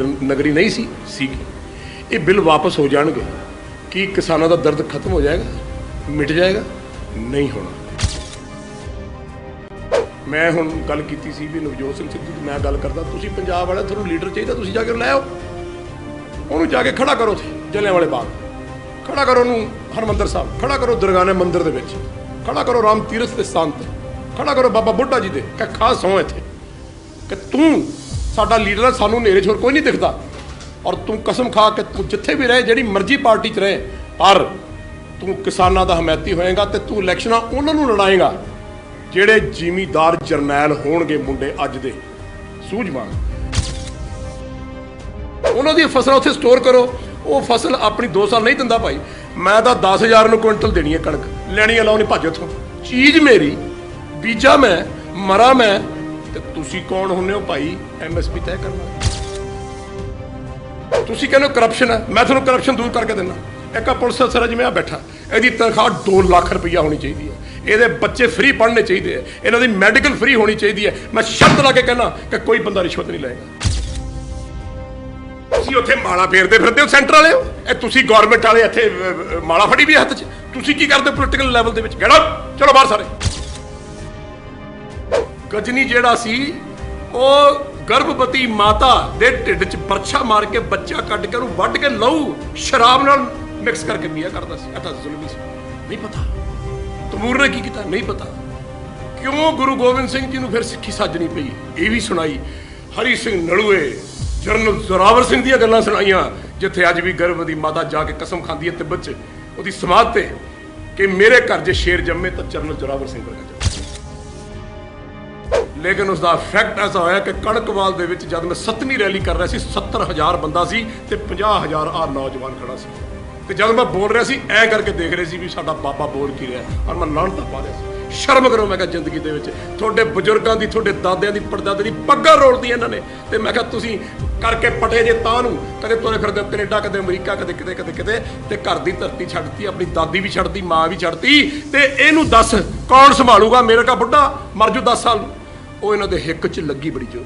नगरी नहीं सी ये बिल वापस हो जाएंगे कि किसानों का दर्द खत्म हो जाएगा, मिट जाएगा? नहीं होना। मैं हुण गल कीती सी भी नवजोत सिंह सिद्धू की, मैं गल करदा तुसीं पंजाब वाले तुहानूं लीडर चाहिए, तुसीं जाके लै आओ, उहनूं जाके खड़ा करो उत्थे जलियांवाले बाग, खड़ा करो उहनूं हरमंदर साहब, खड़ा करो दरगाने मंदिर दे विच, खड़ा करो राम तीरथ के स्थान ते, खड़ा करो बाबा बुढ़ा जी दे कि खा सौ इत्थे कि तूं साडा लीडर है, सानूं नेरे छोर कोई नहीं दिखता, और तू कसम खा के तू जिथे भी रहे, जिहड़ी मर्जी पार्टी च रहे, पर तू किसानां दा हमायती होएगा तो तू इलैक्शन उन्हां नूं लड़ाएगा ਜਿਹੜੇ ਜ਼ਿਮੀਂਦਾਰ ਜਰਨੈਲ ਹੋਣਗੇ ਮੁੰਡੇ ਅੱਜ ਦੇ ਸੂਝਵਾਨ। ਉਹਨਾਂ ਦੀ ਫਸਲ ਉੱਥੇ ਸਟੋਰ ਕਰੋ, ਉਹ ਫਸਲ ਆਪਣੀ 2 ਸਾਲ ਨਹੀਂ ਦਿੰਦਾ ਭਾਈ, ਮੈਂ ਤਾਂ 10,000 ਨੂੰ ਕੁਇੰਟਲ ਦੇਣੀ ਹੈ ਕਣਕ, ਲੈਣੀ ਲਾਓ ਨਹੀਂ ਭੱਜ ਉੱਥੋਂ, ਚੀਜ਼ ਮੇਰੀ, ਬੀਜਾ ਮੈਂ, ਮਰਾਂ ਮੈਂ, ਤੇ ਤੁਸੀਂ ਕੌਣ ਹੁੰਦੇ ਹੋ ਭਾਈ MSP ਤੈਅ ਕਰਨਾ? ਤੁਸੀਂ ਕਹਿੰਦੇ ਹੋ ਕਰਪਸ਼ਨ ਹੈ, ਮੈਂ ਤੁਹਾਨੂੰ ਕਰਪਸ਼ਨ ਦੂਰ ਕਰਕੇ ਦਿੰਦਾ। ਇੱਕ ਪੁਲਿਸ ਅਫਸਰ ਜਿਵੇਂ ਆ ਬੈਠਾ, ਇਹਦੀ ਤਨਖਾਹ 2 ਲੱਖ ਰੁਪਈਆ ਹੋਣੀ ਚਾਹੀਦੀ ਹੈ, ਇਹਦੇ ਬੱਚੇ ਫ੍ਰੀ ਪੜ੍ਹਨੇ ਚਾਹੀਦੇ ਹੈ, ਇਹਨਾਂ ਦੀ ਮੈਡੀਕਲ ਫ੍ਰੀ ਹੋਣੀ ਚਾਹੀਦੀ ਹੈ। ਮੈਂ ਸ਼ਰਤ ਲਾ ਕੇ ਕਹਿਣਾ ਕਿ ਕੋਈ ਬੰਦਾ ਰਿਸ਼ਵਤ ਨਹੀਂ ਲਏਗਾ। ਤੁਸੀਂ ਉੱਥੇ ਮਾਲਾ ਫੇਰਦੇ ਫਿਰਦੇ ਹੋ ਸੈਂਟਰ ਵਾਲੇ ਹੋ, ਇਹ ਤੁਸੀਂ ਗਵਰਨਮੈਂਟ ਵਾਲੇ ਇੱਥੇ ਮਾਲਾ ਫੜੀ ਵੀ ਹੱਥ 'ਚ, ਤੁਸੀਂ ਕੀ ਕਰਦੇ ਪੋਲੀਟੀਕਲ ਲੈਵਲ ਦੇ ਵਿੱਚ? ਗੈਟ ਆਊਟ, ਚਲੋ ਬਾਹਰ ਸਾਰੇ। ਗਜਨੀ ਜਿਹੜਾ ਸੀ ਉਹ ਗਰਭਵਤੀ ਮਾਤਾ ਦੇ ਢਿੱਡ 'ਚ ਬਰਛਾ ਮਾਰ ਕੇ ਬੱਚਾ ਕੱਢ ਕੇ ਉਹਨੂੰ ਵੱਢ ਕੇ ਲਹੂ ਸ਼ਰਾਬ ਨਾਲ ਮਿਕਸ ਕਰਕੇ ਪੀਆ ਕਰਦਾ ਸੀ। ਇਹ ਤਾਂ ਜ਼ੁਲਮ ਸੀ, ਨਹੀਂ ਪਤਾ ਤਮੂਰ ਨੇ ਕੀ ਕੀਤਾ, ਨਹੀਂ ਪਤਾ ਕਿਉਂ ਗੁਰੂ ਗੋਬਿੰਦ ਸਿੰਘ ਜੀ ਨੂੰ ਫਿਰ ਸਿੱਖੀ ਸੱਜਣੀ ਪਈ, ਇਹ ਵੀ ਸੁਣਾਈ। ਹਰੀ ਸਿੰਘ ਨਲੂਏ, ਜਨਰਲ ਜ਼ੋਰਾਵਰ ਸਿੰਘ ਦੀਆਂ ਗੱਲਾਂ ਸੁਣਾਈਆਂ, ਜਿੱਥੇ ਅੱਜ ਵੀ ਗਰਭਵਤੀ ਮਾਤਾ ਜਾ ਕੇ ਕਸਮ ਖਾਂਦੀ ਹੈ ਤਿੱਬਤ 'ਚ ਉਹਦੀ ਸਮਾਧ ਤੇ ਕਿ ਮੇਰੇ ਘਰ ਜੇ ਸ਼ੇਰ ਜੰਮੇ ਤਾਂ ਜਨਰਲ ਜ਼ੋਰਾਵਰ ਸਿੰਘ ਵਰਗਾ ਜੰਮੇ। ਲੇਕਿਨ ਉਸਦਾ ਇਫੈਕਟ ਐਸਾ ਹੋਇਆ ਕਿ ਕਣਕਵਾਲ ਦੇ ਵਿੱਚ ਜਦ ਮੈਂ 7ਵੀਂ ਰੈਲੀ ਕਰ ਰਿਹਾ ਸੀ, 70,000 ਬੰਦਾ ਸੀ ਤੇ 50,000 ਆ ਨੌਜਵਾਨ ਖੜਾ ਸੀ, ਤੇ ਜਦ ਮੈਂ ਬੋਲ ਰਿਹਾ ਸੀ ਐ ਕਰਕੇ ਦੇਖ ਰਹੇ ਸੀ ਵੀ ਸਾਡਾ ਬਾਬਾ ਬੋਲ ਕੀ ਰਿਹਾ, ਔਰ ਮੈਂ ਲਾਹਨਤਾਂ ਪਾ ਰਿਹਾ ਸੀ। ਸ਼ਰਮ ਕਰੋ, ਮੈਂ ਕਿਹਾ ਜ਼ਿੰਦਗੀ ਦੇ ਵਿੱਚ ਤੁਹਾਡੇ ਬਜ਼ੁਰਗਾਂ ਦੀ, ਤੁਹਾਡੇ ਦਾਦਿਆਂ ਦੀ, ਪੜਦਾਦੇ ਦੀ ਪੱਗਾਂ ਰੋਲਦੀਆਂ ਇਹਨਾਂ ਨੇ, ਤੇ ਮੈਂ ਕਿਹਾ ਤੁਸੀਂ ਕਰਕੇ ਪਟੇ ਜੇ ਤਾਂ ਨੂੰ, ਕਦੇ ਤੁਰੇ ਫਿਰਦੇ ਕੈਨੇਡਾ, ਕਦੇ ਅਮਰੀਕਾ, ਕਦੇ ਕਿਤੇ ਕਦੇ ਕਿਤੇ, ਤੇ ਘਰ ਦੀ ਧਰਤੀ ਛੱਡਤੀ, ਆਪਣੀ ਦਾਦੀ ਵੀ ਛੱਡਤੀ, ਮਾਂ ਵੀ ਛੱਡਤੀ, ਤੇ ਇਹਨੂੰ ਦੱਸ ਕੌਣ ਸੰਭਾਲੂਗਾ? ਮੇਰੇ ਕਾ ਬੁੱਢਾ ਮਰ ਜੂ 10 ਸਾਲ ਨੂੰ, ਉਹ ਇਹਨਾਂ ਦੇ ਹਿੱਕ 'ਚ ਲੱਗੀ ਬੜੀ ਜ਼ੋਰ।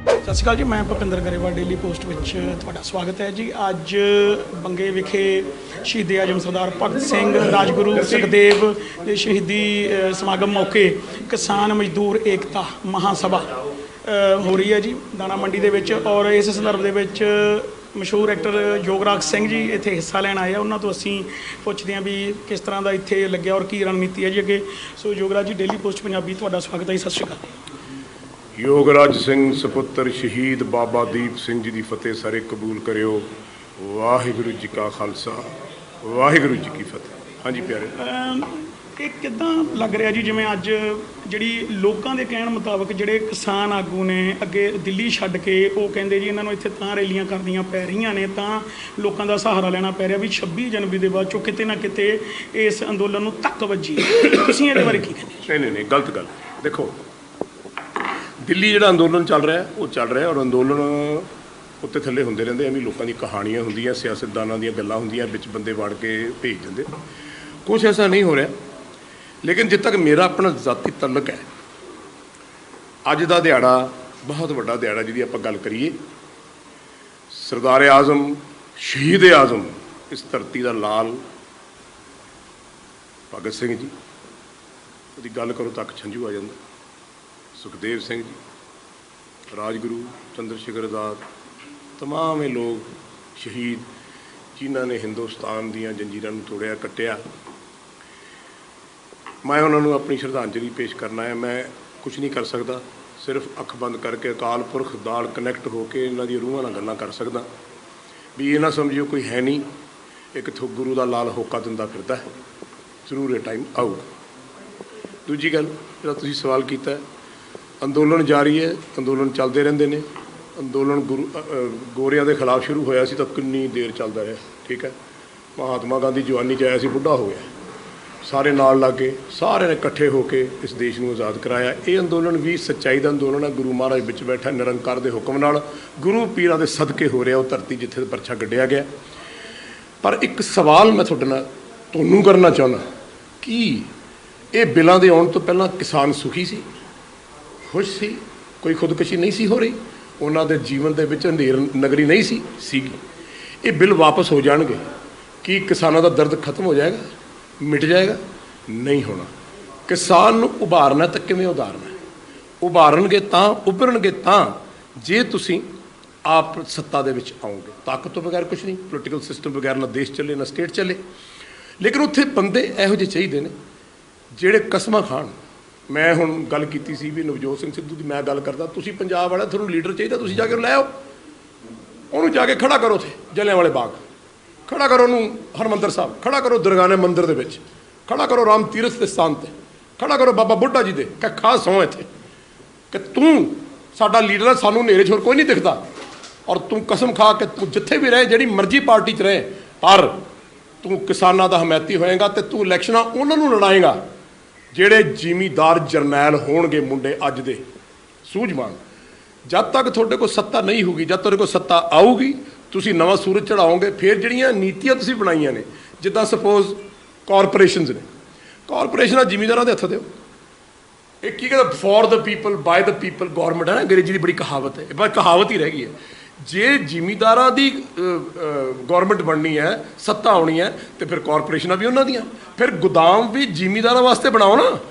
ਸਤਿ ਸ਼੍ਰੀ ਅਕਾਲ ਜੀ, ਮੈਂ ਭੁਪਿੰਦਰ ਗਰੇਵਾਲ ਡੇਲੀ ਪੋਸਟ ਵਿੱਚ ਤੁਹਾਡਾ ਸਵਾਗਤ ਹੈ ਜੀ। ਅੱਜ ਬੰਗੇ ਵਿਖੇ ਸ਼ਹੀਦ ਆਜ਼ਮ ਸਰਦਾਰ ਭਗਤ ਸਿੰਘ, ਰਾਜਗੁਰੂ ਸੁਖਦੇਵ ਦੇ ਸ਼ਹੀਦੀ ਸਮਾਗਮ ਮੌਕੇ ਕਿਸਾਨ ਮਜ਼ਦੂਰ ਏਕਤਾ ਮਹਾਸਭਾ ਹੋ ਰਹੀ ਹੈ ਜੀ ਦਾਣਾ ਮੰਡੀ ਦੇ ਵਿੱਚ, ਔਰ ਇਸ ਸੰਦਰਭ ਦੇ ਵਿੱਚ ਮਸ਼ਹੂਰ ਐਕਟਰ ਯੋਗਰਾਜ ਸਿੰਘ ਜੀ ਇੱਥੇ ਹਿੱਸਾ ਲੈਣ ਆਏ ਆ। ਉਹਨਾਂ ਤੋਂ ਅਸੀਂ ਪੁੱਛਦੇ ਹਾਂ ਵੀ ਕਿਸ ਤਰ੍ਹਾਂ ਦਾ ਇੱਥੇ ਲੱਗਿਆ ਔਰ ਕੀ ਰਣਨੀਤੀ ਹੈ ਜੀ ਅੱਗੇ। ਸੋ ਯੋਗਰਾਜ ਜੀ, ਡੇਲੀ ਪੋਸਟ ਪੰਜਾਬੀ ਤੁਹਾਡਾ ਸਵਾਗਤ ਹੈ ਜੀ। ਸਤਿ ਸ਼੍ਰੀ ਅਕਾਲ। ਯੋਗਰਾਜ ਸਿੰਘ ਸੁਪੁੱਤਰ ਸ਼ਹੀਦ ਬਾਬਾ ਦੀਪ ਸਿੰਘ ਜੀ ਦੀ ਫਤਿਹ ਸਾਰੇ ਕਬੂਲ ਕਰਿਓ। ਵਾਹਿਗੁਰੂ ਜੀ ਕਾ ਖਾਲਸਾ, ਵਾਹਿਗੁਰੂ ਜੀ ਕੀ ਫਤਿਹ। ਹਾਂਜੀ ਪਿਆਰੇ, ਇਹ ਕਿੱਦਾਂ ਲੱਗ ਰਿਹਾ ਜੀ, ਜਿਵੇਂ ਅੱਜ ਜਿਹੜੀ ਲੋਕਾਂ ਦੇ ਕਹਿਣ ਮੁਤਾਬਕ ਜਿਹੜੇ ਕਿਸਾਨ ਆਗੂ ਨੇ ਅੱਗੇ ਦਿੱਲੀ ਛੱਡ ਕੇ, ਉਹ ਕਹਿੰਦੇ ਜੀ ਇਹਨਾਂ ਨੂੰ ਇੱਥੇ ਤਾਂ ਰੈਲੀਆਂ ਕਰਨੀਆਂ ਪੈ ਰਹੀਆਂ ਨੇ, ਤਾਂ ਲੋਕਾਂ ਦਾ ਸਹਾਰਾ ਲੈਣਾ ਪੈ ਰਿਹਾ ਵੀ 26 ਜਨਵਰੀ ਦੇ ਬਾਅਦ 'ਚੋਂ ਕਿਤੇ ਨਾ ਕਿਤੇ ਇਸ ਅੰਦੋਲਨ ਨੂੰ ਧੱਕ ਵੱਜੀ। ਤੁਸੀਂ ਇਹਦੇ ਬਾਰੇ ਕੀ ਕਹਿੰਦੇ? ਨਹੀਂ, ਗਲਤ ਗੱਲ। ਦੇਖੋ, ਦਿੱਲੀ ਜਿਹੜਾ ਅੰਦੋਲਨ ਚੱਲ ਰਿਹਾ ਉਹ ਚੱਲ ਰਿਹਾ, ਔਰ ਅੰਦੋਲਨ ਉੱਤੇ ਥੱਲੇ ਹੁੰਦੇ ਰਹਿੰਦੇ, ਐਵੇਂ ਲੋਕਾਂ ਦੀ ਕਹਾਣੀਆਂ ਹੁੰਦੀਆਂ, ਸਿਆਸਤਦਾਨਾਂ ਦੀਆਂ ਗੱਲਾਂ ਹੁੰਦੀਆਂ, ਵਿੱਚ ਬੰਦੇ ਵੜ ਕੇ ਭੇਜ ਦਿੰਦੇ, ਕੁਛ ਐਸਾ ਨਹੀਂ ਹੋ ਰਿਹਾ। ਲੇਕਿਨ ਜਿੱਥੇ ਤੱਕ ਮੇਰਾ ਆਪਣਾ ਜ਼ਾਤੀ ਤਾਲੁਕ ਹੈ, ਅੱਜ ਦਾ ਦਿਹਾੜਾ ਬਹੁਤ ਵੱਡਾ ਦਿਹਾੜਾ ਜਿਹਦੀ ਆਪਾਂ ਗੱਲ ਕਰੀਏ। ਸਰਦਾਰ ਆਜ਼ਮ, ਸ਼ਹੀਦ ਆਜ਼ਮ, ਇਸ ਧਰਤੀ ਦਾ ਲਾਲ ਭਗਤ ਸਿੰਘ ਜੀ, ਉਹਦੀ ਗੱਲ ਕਰੋ ਤੱਕ ਛੰਝੂ ਆ ਜਾਂਦਾ। ਸੁਖਦੇਵ ਸਿੰਘ ਜੀ, ਰਾਜਗੁਰੂ, ਚੰਦਰ ਸ਼ੇਖਰ ਆਜ਼ਾਦ, ਤਮਾਮ ਇਹ ਲੋਕ ਸ਼ਹੀਦ ਜਿਨ੍ਹਾਂ ਨੇ ਹਿੰਦੁਸਤਾਨ ਦੀਆਂ ਜੰਜੀਰਾਂ ਨੂੰ ਤੋੜਿਆ, ਕੱਟਿਆ। ਮੈਂ ਉਹਨਾਂ ਨੂੰ ਆਪਣੀ ਸ਼ਰਧਾਂਜਲੀ ਪੇਸ਼ ਕਰਨਾ ਹੈ। ਮੈਂ ਕੁਝ ਨਹੀਂ ਕਰ ਸਕਦਾ, ਸਿਰਫ ਅੱਖ ਬੰਦ ਕਰਕੇ ਅਕਾਲ ਪੁਰਖ ਨਾਲ ਕਨੈਕਟ ਹੋ ਕੇ ਇਹਨਾਂ ਦੀ ਰੂਹਾਂ ਨਾਲ ਗੱਲਾਂ ਕਰ ਸਕਦਾ ਵੀ ਇਹ ਨਾ ਸਮਝਿਓ ਕੋਈ ਹੈ ਨਹੀਂ, ਇੱਕ ਗੁਰੂ ਦਾ ਲਾਲ ਹੋਕਾ ਦਿੰਦਾ ਫਿਰਦਾ ਹੈ, ਜ਼ਰੂਰ ਇਹ ਟਾਈਮ ਆਊਗਾ। ਦੂਜੀ ਗੱਲ, ਜਿਹੜਾ ਤੁਸੀਂ ਸਵਾਲ ਕੀਤਾ, ਅੰਦੋਲਨ ਜਾਰੀ ਹੈ, ਅੰਦੋਲਨ ਚੱਲਦੇ ਰਹਿੰਦੇ ਨੇ। ਅੰਦੋਲਨ ਗੋਰਿਆਂ ਦੇ ਖਿਲਾਫ ਸ਼ੁਰੂ ਹੋਇਆ ਸੀ ਤਾਂ ਕਿੰਨੀ ਦੇਰ ਚੱਲਦਾ ਰਿਹਾ, ਠੀਕ ਹੈ। ਮਹਾਤਮਾ ਗਾਂਧੀ ਜਵਾਨੀ 'ਚ ਆਇਆ ਸੀ, ਬੁੱਢਾ ਹੋ ਗਿਆ, ਸਾਰੇ ਨਾਲ ਲੱਗ ਕੇ, ਸਾਰਿਆਂ ਨੇ ਇਕੱਠੇ ਹੋ ਕੇ ਇਸ ਦੇਸ਼ ਨੂੰ ਆਜ਼ਾਦ ਕਰਾਇਆ। ਇਹ ਅੰਦੋਲਨ ਵੀ ਸੱਚਾਈ ਦਾ ਅੰਦੋਲਨ ਹੈ, ਗੁਰੂ ਮਹਾਰਾਜ ਵਿੱਚ ਬੈਠਾ ਨਿਰੰਕਾਰ ਦੇ ਹੁਕਮ ਨਾਲ, ਗੁਰੂ ਪੀਰਾਂ ਦੇ ਸਦਕੇ ਹੋ ਰਿਹਾ ਉਹ ਧਰਤੀ ਜਿੱਥੇ ਪਰਚਾ ਗੱਡਿਆ ਗਿਆ। ਪਰ ਇੱਕ ਸਵਾਲ ਮੈਂ ਤੁਹਾਨੂੰ ਕਰਨਾ ਚਾਹੁੰਦਾ, ਕਿ ਇਹ ਬਿੱਲਾਂ ਦੇ ਆਉਣ ਤੋਂ ਪਹਿਲਾਂ ਕਿਸਾਨ ਸੁਖੀ ਸੀ, खुश सी, कोई खुदकशी नहीं सी हो रही। ਉਹਨਾਂ ਦੇ ਜੀਵਨ ਦੇ ਵਿੱਚ ਹਨੇਰ ਨਗਰੀ ਨਹੀਂ ਸੀਗੀ। ਇਹ ਬਿੱਲ ਵਾਪਸ ਹੋ ਜਾਣਗੇ, ਕੀ ਕਿਸਾਨਾਂ ਦਾ ਦਰਦ ਖਤਮ ਹੋ ਜਾਏਗਾ, ਮਿਟ ਜਾਏਗਾ? ਨਹੀਂ ਹੋਣਾ। ਕਿਸਾਨ ਨੂੰ ਉਭਾਰਨਾ ਤਾਂ ਕਿਵੇਂ ਉਭਾਰਨਾ? ਉਭਾਰਨਗੇ ਤਾਂ, ਉੱਭਰਨਗੇ ਤਾਂ ਜੇ ਤੁਸੀਂ ਆਪ ਸੱਤਾ ਦੇ ਵਿੱਚ ਆਓਗੇ। ਤਾਕਤ ਤੋਂ ਬਗੈਰ ਕੁਝ ਨਹੀਂ, ਪੋਲੀਟੀਕਲ ਸਿਸਟਮ ਬਗੈਰ ਨਾ ਦੇਸ਼ ਚੱਲੇ ਨਾ ਸਟੇਟ ਚੱਲੇ। ਲੇਕਿਨ ਉੱਥੇ ਬੰਦੇ ਇਹੋ ਜਿਹੇ ਚਾਹੀਦੇ ਨੇ ਜਿਹੜੇ ਕਸਮਾਂ ਖਾਣ। ਮੈਂ ਹੁਣ ਗੱਲ ਕੀਤੀ ਸੀ ਵੀ ਨਵਜੋਤ ਸਿੰਘ ਸਿੱਧੂ ਦੀ, ਮੈਂ ਗੱਲ ਕਰਦਾ, ਤੁਸੀਂ ਪੰਜਾਬ ਵਾਲਾ, ਤੁਹਾਨੂੰ ਲੀਡਰ ਚਾਹੀਦਾ, ਤੁਸੀਂ ਜਾ ਕੇ ਲੈ ਆਓ, ਉਹਨੂੰ ਜਾ ਕੇ ਖੜਾ ਕਰੋ ਉੱਥੇ ਜਲਿਆਂਵਾਲੇ ਬਾਗ, ਖੜਾ ਕਰੋ ਉਹਨੂੰ ਹਰਿਮੰਦਰ ਸਾਹਿਬ, ਖੜਾ ਕਰੋ ਦਰਗਾਹ ਮੰਦਿਰ ਦੇ ਵਿੱਚ, ਖੜਾ ਕਰੋ ਰਾਮ ਤੀਰਥ ਦੇ ਸਥਾਨ 'ਤੇ, ਖੜਾ ਕਰੋ ਬਾਬਾ ਬੁੱਢਾ ਜੀ ਦੇ, ਕਿ ਖਾਸ ਹੋਂ ਇੱਥੇ ਕਿ ਤੂੰ ਸਾਡਾ ਲੀਡਰ ਹੈ, ਸਾਨੂੰ ਹਨੇਰੇ 'ਚ ਹੋਰ ਕੋਈ ਨਹੀਂ ਦਿਖਦਾ, ਔਰ ਤੂੰ ਕਸਮ ਖਾ ਕੇ ਤੂੰ ਜਿੱਥੇ ਵੀ ਰਹੇ, ਜਿਹੜੀ ਮਰਜ਼ੀ ਪਾਰਟੀ 'ਚ ਰਹੇ, ਪਰ ਤੂੰ ਕਿਸਾਨਾਂ ਦਾ ਹਮਾਇਤੀ ਹੋਏਗਾ ਅਤੇ ਤੂੰ ਇਲੈਕਸ਼ਨਾਂ ਉਹਨਾਂ ਨੂੰ ਲੜਾਏਗਾ ਜਿਹੜੇ ਜ਼ਿਮੀਂਦਾਰ ਜਰਨੈਲ ਹੋਣਗੇ, ਮੁੰਡੇ ਅੱਜ ਦੇ ਸੂਝਵਾਨ। ਜਦ ਤੱਕ ਤੁਹਾਡੇ ਕੋਲ ਸੱਤਾ ਨਹੀਂ ਹੋਊਗੀ, ਜਦ ਤੁਹਾਡੇ ਕੋਲ ਸੱਤਾ ਆਊਗੀ, ਤੁਸੀਂ ਨਵਾਂ ਸੂਰਜ ਚੜਾਓਗੇ। ਫਿਰ ਜਿਹੜੀਆਂ ਨੀਤੀਆਂ ਤੁਸੀਂ ਬਣਾਈਆਂ ਨੇ, ਜਿੱਦਾਂ ਸਪੋਜ਼ ਕਾਰਪੋਰੇਸ਼ਨਸ ਨੇ, ਕਾਰਪੋਰੇਸ਼ਨਾਂ ਜ਼ਿਮੀਂਦਾਰਾਂ ਦੇ ਹੱਥ ਦਿਓ। ਇਹ ਕੀ ਕਹਿੰਦਾ, for the people ਬਾय the people government ਹੈ ਨਾ, ਅੰਗਰੇਜ਼ੀ ਦੀ ਬੜੀ ਕਹਾਵਤ ਹੈ, ਇਹ ਬਸ ਕਹਾਵਤ ਹੀ ਰਹਿ ਗਈ ਹੈ। ਜੇ ਜ਼ਿਮੀਂਦਾਰਾਂ ਦੀ ਗੌਰਮੈਂਟ ਬਣਨੀ ਹੈ, ਸੱਤਾ ਆਉਣੀ ਹੈ, ਤੇ ਫਿਰ ਕਾਰਪੋਰੇਸ਼ਨਾਂ ਵੀ ਉਹਨਾਂ ਦੀਆਂ, ਫਿਰ ਗੋਦਾਮ ਵੀ ਜ਼ਿਮੀਂਦਾਰਾਂ ਵਾਸਤੇ ਬਣਾਓ ਨਾ,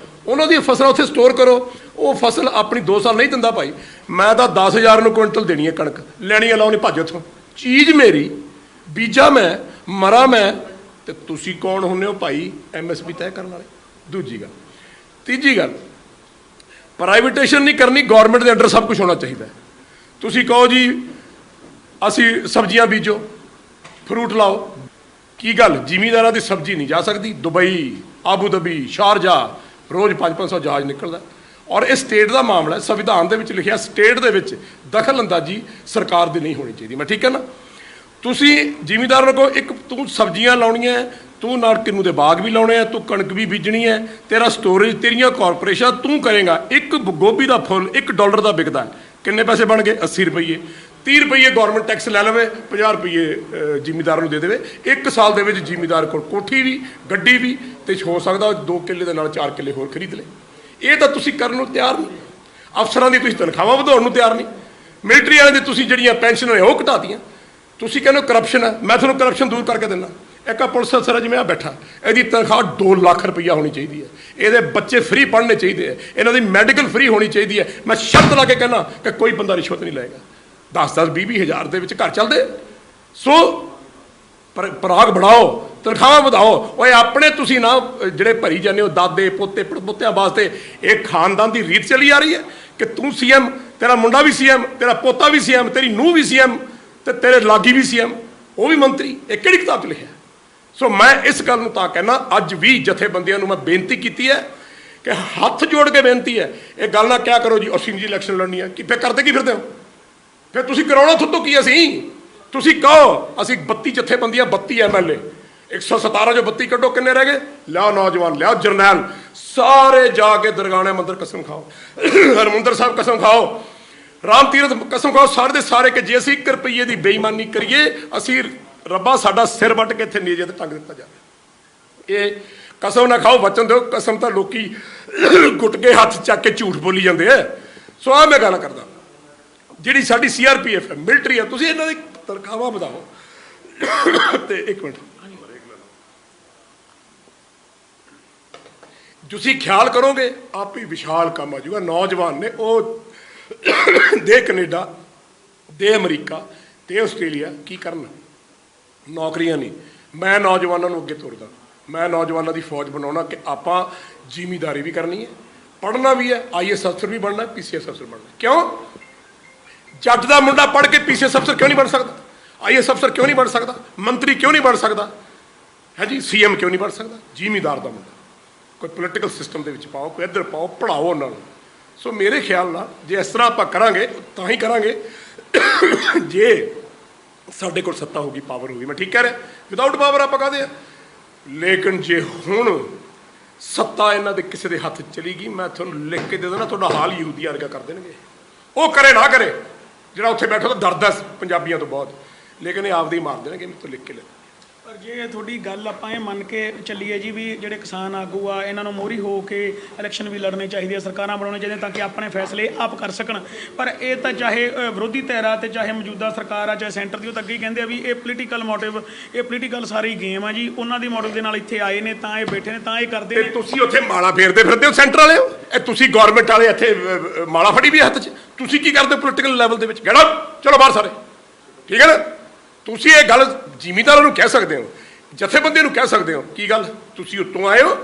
ਉਹਨਾਂ ਦੀ ਫਸਲ ਉੱਥੇ ਸਟੋਰ ਕਰੋ। ਉਹ ਫਸਲ ਆਪਣੀ 2 ਸਾਲ ਨਹੀਂ ਦਿੰਦਾ ਭਾਈ, ਮੈਂ ਤਾਂ 10,000 ਨੂੰ ਕੁਇੰਟਲ ਦੇਣੀ ਹੈ ਕਣਕ, ਲੈਣੀ ਹੈ, ਲਾਉਣੀ, ਭੱਜ ਉੱਥੋਂ, ਚੀਜ਼ ਮੇਰੀ, ਬੀਜਾ ਮੈਂ, ਮਰਾਂ ਮੈਂ, ਤੇ ਤੁਸੀਂ ਕੌਣ ਹੁੰਦੇ ਹੋ ਭਾਈ MSP ਤੈਅ ਕਰਨ ਵਾਲੇ? ਦੂਜੀ ਗੱਲ। ਤੀਜੀ ਗੱਲ, ਪ੍ਰਾਈਵੇਟੇਸ਼ਨ ਨਹੀਂ ਕਰਨੀ, ਗੌਰਮੈਂਟ ਦੇ ਅੰਡਰ ਸਭ ਕੁਝ ਹੋਣਾ ਚਾਹੀਦਾ। ਤੁਸੀਂ ਕਹੋ ਜੀ ਅਸੀਂ ਸਬਜ਼ੀਆਂ ਬੀਜੋ, ਫਰੂਟ ਲਾਓ, ਕੀ ਗੱਲ ਜ਼ਿਮੀਂਦਾਰਾਂ ਦੀ ਸਬਜ਼ੀ ਨਹੀਂ ਜਾ ਸਕਦੀ? ਦੁਬਈ, ਆਬੂ ਧਾਬੀ, ਸ਼ਾਰਜਾਹ ਰੋਜ਼ 500-500 ਜਹਾਜ਼ ਨਿਕਲਦਾ। ਔਰ ਇਹ ਸਟੇਟ ਦਾ ਮਾਮਲਾ ਹੈ, ਸੰਵਿਧਾਨ ਦੇ ਵਿੱਚ ਲਿਖਿਆ ਸਟੇਟ ਦੇ ਵਿੱਚ ਦਖਲ ਅੰਦਾਜ਼ੀ ਸਰਕਾਰ ਦੀ ਨਹੀਂ ਹੋਣੀ ਚਾਹੀਦੀ। ਮੈਂ ਠੀਕ ਹੈ ਨਾ? ਤੁਸੀਂ ਜ਼ਿਮੀਂਦਾਰਾਂ ਨੂੰ ਕਹੋ ਇੱਕ ਤੂੰ ਸਬਜ਼ੀਆਂ ਲਾਉਣੀਆਂ, ਤੂੰ ਨਾਲ ਕਿੰਨੂ ਦੇ ਬਾਗ ਵੀ ਲਾਉਣੇ ਆ, ਤੂੰ ਕਣਕ ਵੀ ਬੀਜਣੀ ਹੈ, ਤੇਰਾ ਸਟੋਰੇਜ ਤੇਰੀਆਂ ਕਾਰਪੋਰੇਸ਼ਨ ਤੂੰ ਕਰੇਗਾ। ਇੱਕ ਗੋਭੀ ਦਾ ਫੁੱਲ $1 ਦਾ ਵਿਕਦਾ, ਕਿੰਨੇ ਪੈਸੇ ਬਣ ਗਏ? 80 ਰੁਪਏ। 30 ਰੁਪਏ ਗੌਰਮੈਂਟ ਟੈਕਸ ਲੈ ਲਵੇ, 50 ਰੁਪਏ ਜ਼ਿਮੀਂਦਾਰ ਨੂੰ ਦੇ ਦੇਵੇ। 1 ਸਾਲ ਦੇ ਵਿੱਚ ਜ਼ਿਮੀਂਦਾਰ ਕੋਲ ਕੋਠੀ ਵੀ, ਗੱਡੀ ਵੀ, ਤੇ ਹੋ ਸਕਦਾ 2 ਕਿੱਲੇ ਦੇ ਨਾਲ 4 ਕਿੱਲੇ ਹੋਰ ਖਰੀਦ ਲੇ। ਇਹ ਤਾਂ ਤੁਸੀਂ ਕਰਨ ਨੂੰ ਤਿਆਰ ਨਹੀਂ। ਅਫਸਰਾਂ ਦੀ ਤੁਸੀਂ ਤਨਖਾਹਾਂ ਵਧਾਉਣ ਨੂੰ ਤਿਆਰ ਨਹੀਂ। ਮਿਲਟਰੀ ਵਾਲਿਆਂ ਦੀ ਤੁਸੀਂ ਜਿਹੜੀਆਂ ਪੈਨਸ਼ਨ ਨੇ ਉਹ ਘਟਾਤੀਆਂ। ਤੁਸੀਂ ਕਹਿੰਦੇ ਹੋ ਕਰਪਸ਼ਨ ਹੈ, ਮੈਂ ਤੁਹਾਨੂੰ ਕਰਪਸ਼ਨ ਦੂਰ ਕਰਕੇ ਦਿੰਦਾ। ਇੱਕ ਪੁਲਿਸ ਅਫਸਰ ਜਿਵੇਂ ਆ ਬੈਠਾ, ਇਹਦੀ ਤਨਖਾਹ 2 ਲੱਖ ਰੁਪਈਆ ਹੋਣੀ ਚਾਹੀਦੀ ਹੈ, ਇਹਦੇ ਬੱਚੇ ਫ੍ਰੀ ਪੜ੍ਹਨੇ ਚਾਹੀਦੇ ਹੈ, ਇਹਨਾਂ ਦੀ ਮੈਡੀਕਲ ਫ੍ਰੀ ਹੋਣੀ ਚਾਹੀਦੀ ਹੈ। ਮੈਂ ਸ਼ਰਤ ਲਾ ਕੇ ਕਹਿੰਦਾ ਕਿ ਕੋਈ ਬੰਦਾ ਰਿਸ਼ਵਤ ਨਹੀਂ ਲਏਗਾ। 10-10, 20-20 ਹਜ਼ਾਰ ਦੇ ਵਿੱਚ ਘਰ ਚੱਲਦੇ। ਸੋ ਪਰਾਗ ਬਣਾਓ, ਤਨਖਾਹਾਂ ਵਧਾਓ। ਓਏ ਆਪਣੇ ਤੁਸੀਂ ਨਾ ਜਿਹੜੇ ਭਰੀ ਜਾਂਦੇ ਹੋ ਦਾਦੇ ਪੋਤੇ ਪੜਪੋਤਿਆਂ ਵਾਸਤੇ, ਇਹ ਖਾਨਦਾਨ ਦੀ ਰੀਤ ਚਲੀ ਆ ਰਹੀ ਹੈ ਕਿ ਤੂੰ CM, ਤੇਰਾ ਮੁੰਡਾ ਵੀ CM, ਤੇਰਾ ਪੋਤਾ ਵੀ CM, ਤੇਰੀ ਨੂੰਹ ਵੀ CM, ਤੇ ਤੇਰੇ ਲਾਗੀ ਵੀ CM, ਉਹ ਵੀ ਮੰਤਰੀ। ਇਹ ਕਿਹੜੀ ਕਿਤਾਬ 'ਚ ਲਿਖਿਆ? ਸੋ ਮੈਂ ਇਸ ਗੱਲ ਨੂੰ ਤਾਂ ਕਹਿੰਦਾ, ਅੱਜ ਵੀ ਜਥੇਬੰਦੀਆਂ ਨੂੰ ਮੈਂ ਬੇਨਤੀ ਕੀਤੀ ਹੈ ਕਿ ਹੱਥ ਜੋੜ ਕੇ ਬੇਨਤੀ ਹੈ, ਇਹ ਗੱਲ ਨਾ ਕਿਆ ਕਰੋ ਜੀ ਅਸੀਂ ਜੀ ਇਲੈਕਸ਼ਨ ਲੜਨੀ ਹੈ, ਕਿ ਫਿਰ ਕਰਦੇ ਕੀ ਫਿਰਦੇ ਹੋ? ਫਿਰ ਤੁਸੀਂ ਕਰਾਉਣਾ ਤੁਹਾਤੋਂ ਕੀ? ਤੁਸੀਂ ਕਹੋ ਅਸੀਂ 32 ਜਥੇਬੰਦੀਆਂ, 32 MLA, 117 ਜੋ 32 ਕੱਢੋ, ਕਿੰਨੇ ਰਹਿ ਗਏ? ਲਿਆਓ ਨੌਜਵਾਨ, ਲਿਆਓ ਜਰਨੈਲ, ਸਾਰੇ ਜਾ ਕੇ ਦਰਗਾਹ ਮੰਦਿਰ ਕਸਮ ਖਾਓ, ਹਰਿਮੰਦਰ ਸਾਹਿਬ ਕਸਮ ਖਾਓ, ਰਾਮ ਤੀਰਥ ਕਸਮ ਖਾਓ, ਸਾਰੇ ਦੇ ਸਾਰੇ, ਕਿ ਜੇ ਅਸੀਂ 1 ਰੁਪਈਏ ਦੀ ਬੇਈਮਾਨੀ ਕਰੀਏ, ਅਸੀਂ ਰੱਬਾ ਸਾਡਾ ਸਿਰ ਵੱਟ ਕੇ ਇੱਥੇ ਨੀਜੇ ਤੇ ਟੰਗ ਦਿੱਤਾ ਜਾਵੇ। ਇਹ ਕਸਮ ਨਾ ਖਾਓ, ਵਚਨ ਦਿਓ। ਕਸਮ ਤਾਂ ਲੋਕੀ ਗੁੱਟ ਕੇ ਹੱਥ ਚੱਕ ਕੇ ਝੂਠ ਬੋਲੀ ਜਾਂਦੇ ਆ। ਸੋ ਆ ਮੈਂ ਗੱਲ ਕਰਦਾ, ਜਿਹੜੀ ਸਾਡੀ CRPF ਹੈ, ਮਿਲਟਰੀ ਹੈ, ਤੁਸੀਂ ਇਹਨਾਂ ਦੀ ਤਨਖਾਹਾਂ ਵਧਾਓ। ਤੇ 1 ਮਿੰਟ, ਤੁਸੀਂ ਖਿਆਲ ਕਰੋਗੇ ਆਪ ਹੀ ਵਿਸ਼ਾਲ ਕੰਮ ਆ ਜੂਗਾ। ਨੌਜਵਾਨ ਨੇ ਉਹ ਦੇ ਕੈਨੇਡਾ, ਦੇ ਅਮਰੀਕਾ, ਤੇ ਆਸਟ੍ਰੇਲੀਆ ਕੀ ਕਰਨ? ਨੌਕਰੀਆਂ ਨਹੀਂ। ਮੈਂ ਨੌਜਵਾਨਾਂ ਨੂੰ ਅੱਗੇ ਤੋਰਦਾ, ਮੈਂ ਨੌਜਵਾਨਾਂ ਦੀ ਫੌਜ ਬਣਾਉਣਾ ਕਿ ਆਪਾਂ ਜ਼ਿਮੀਂਦਾਰੀ ਵੀ ਕਰਨੀ ਹੈ, ਪੜ੍ਹਨਾ ਵੀ ਹੈ, IAS ਅਫਸਰ ਵੀ ਬਣਨਾ, PCS ਅਫਸਰ ਬਣਨਾ। ਕਿਉਂ? ਜੱਟ ਦਾ ਮੁੰਡਾ ਪੜ੍ਹ ਕੇ PCS ਅਫਸਰ ਕਿਉਂ ਨਹੀਂ ਬਣ ਸਕਦਾ? IAS ਅਫਸਰ ਕਿਉਂ ਨਹੀਂ ਬਣ ਸਕਦਾ? ਮੰਤਰੀ ਕਿਉਂ ਨਹੀਂ ਬਣ ਸਕਦਾ? ਹੈ ਜੀ, CM ਕਿਉਂ ਨਹੀਂ ਬਣ ਸਕਦਾ? ਜ਼ਿਮੀਂਦਾਰ ਦਾ ਮੁੰਡਾ ਕੋਈ ਪੋਲੀਟੀਕਲ ਸਿਸਟਮ ਦੇ ਵਿੱਚ ਪਾਓ, ਕੋਈ ਇੱਧਰ ਪਾਓ, ਪੜ੍ਹਾਓ ਉਹਨਾਂ ਨੂੰ। ਸੋ ਮੇਰੇ ਖਿਆਲ ਨਾਲ ਜੇ ਇਸ ਤਰ੍ਹਾਂ ਆਪਾਂ ਕਰਾਂਗੇ ਤਾਂ ਹੀ ਕਰਾਂਗੇ ਜੇ ਸਾਡੇ ਕੋਲ ਸੱਤਾ ਹੋਊਗੀ, ਪਾਵਰ ਹੋਊਗੀ। ਮੈਂ ਠੀਕ ਕਹਿ ਰਿਹਾ? ਵਿਦਆਊਟ ਪਾਵਰ ਆਪਾਂ ਕਹਦੇ ਆ। ਲੇਕਿਨ ਜੇ ਹੁਣ ਸੱਤਾ ਇਹਨਾਂ ਦੇ ਕਿਸੇ ਦੇ ਹੱਥ ਚਲੀ ਗਈ, ਮੈਂ ਤੁਹਾਨੂੰ ਲਿਖ ਕੇ ਦੇ ਦੇਣਾ, ਤੁਹਾਡਾ ਹਾਲ ਯਹੂਦੀ ਵਰਗਾ ਕਰ ਦੇਣਗੇ। ਉਹ ਕਰੇ ਨਾ ਕਰੇ, ਜਿਹੜਾ ਉੱਥੇ ਬੈਠਾ ਤਾਂ ਡਰਦਾ ਪੰਜਾਬੀਆਂ ਤੋਂ ਬਹੁਤ, ਲੇਕਿਨ ਇਹ ਆਪਦੀ ਮਾਰ ਦੇਣਗੇ। ਮੈਂ ਤੋਂ ਲਿਖ ਕੇ ਲੈ ਪਰ ਜੇ ਤੁਹਾਡੀ ਗੱਲ ਆਪਾਂ ਇਹ ਮੰਨ ਕੇ ਚੱਲੀਏ ਜੀ ਵੀ ਜਿਹੜੇ ਕਿਸਾਨ ਆਗੂ ਆ ਇਹਨਾਂ ਨੂੰ ਮੋਹਰੀ ਹੋ ਕੇ ਇਲੈਕਸ਼ਨ ਵੀ ਲੜਨੇ ਚਾਹੀਦੇ ਆ, ਸਰਕਾਰਾਂ ਬਣਾਉਣੇ ਚਾਹੀਦੀਆਂ ਤਾਂ ਕਿ ਆਪਣੇ ਫੈਸਲੇ ਆਪ ਕਰ ਸਕਣ, ਪਰ ਇਹ ਤਾਂ ਚਾਹੇ ਵਿਰੋਧੀ ਧਿਰ ਆ ਤੇ ਚਾਹੇ ਮੌਜੂਦਾ ਸਰਕਾਰ ਆ ਚਾਹੇ ਸੈਂਟਰ ਦੀ, ਉਹ ਤਾਂ ਅੱਗੇ ਹੀ ਕਹਿੰਦੇ ਆ ਵੀ ਇਹ ਪੋਲੀਟੀਕਲ ਮੋਟਿਵ, ਇਹ ਪੋਲੀਟੀਕਲ ਸਾਰੀ ਗੇਮ ਆ ਜੀ, ਉਹਨਾਂ ਦੀ ਮੋਟਿਵ ਦੇ ਨਾਲ ਇੱਥੇ ਆਏ ਨੇ ਤਾਂ ਇਹ ਬੈਠੇ ਨੇ ਤਾਂ ਇਹ ਕਰਦੇ ਨੇ। ਤੁਸੀਂ ਉੱਥੇ ਮਾਲਾ ਫੇਰਦੇ ਫਿਰਦੇ ਹੋ ਸੈਂਟਰ ਵਾਲੇ ਹੋ, ਇਹ ਤੁਸੀਂ ਗਵਰਨਮੈਂਟ ਵਾਲੇ ਇੱਥੇ ਮਾਲਾ ਫੜੀ ਵੀ ਹੱਥ 'ਚ, ਤੁਸੀਂ ਕੀ ਕਰਦੇ ਪੋਲੀਟੀਕਲ ਲੈਵਲ ਦੇ ਵਿੱਚ? ਗੈਟ ਆਊਟ, ਚਲੋ ਬਾਹਰ ਸਾਰੇ, ਠੀਕ ਹੈ ਨਾ? ਤੁਸੀਂ ਇਹ ਗੱਲ ਜ਼ਿਮੀਂਦਾਰਾਂ ਨੂੰ ਕਹਿ ਸਕਦੇ ਹੋ, ਜਥੇਬੰਦੀਆਂ ਨੂੰ ਕਹਿ ਸਕਦੇ ਹੋ, ਕੀ ਗੱਲ ਤੁਸੀਂ ਉੱਤੋਂ ਆਏ ਹੋ,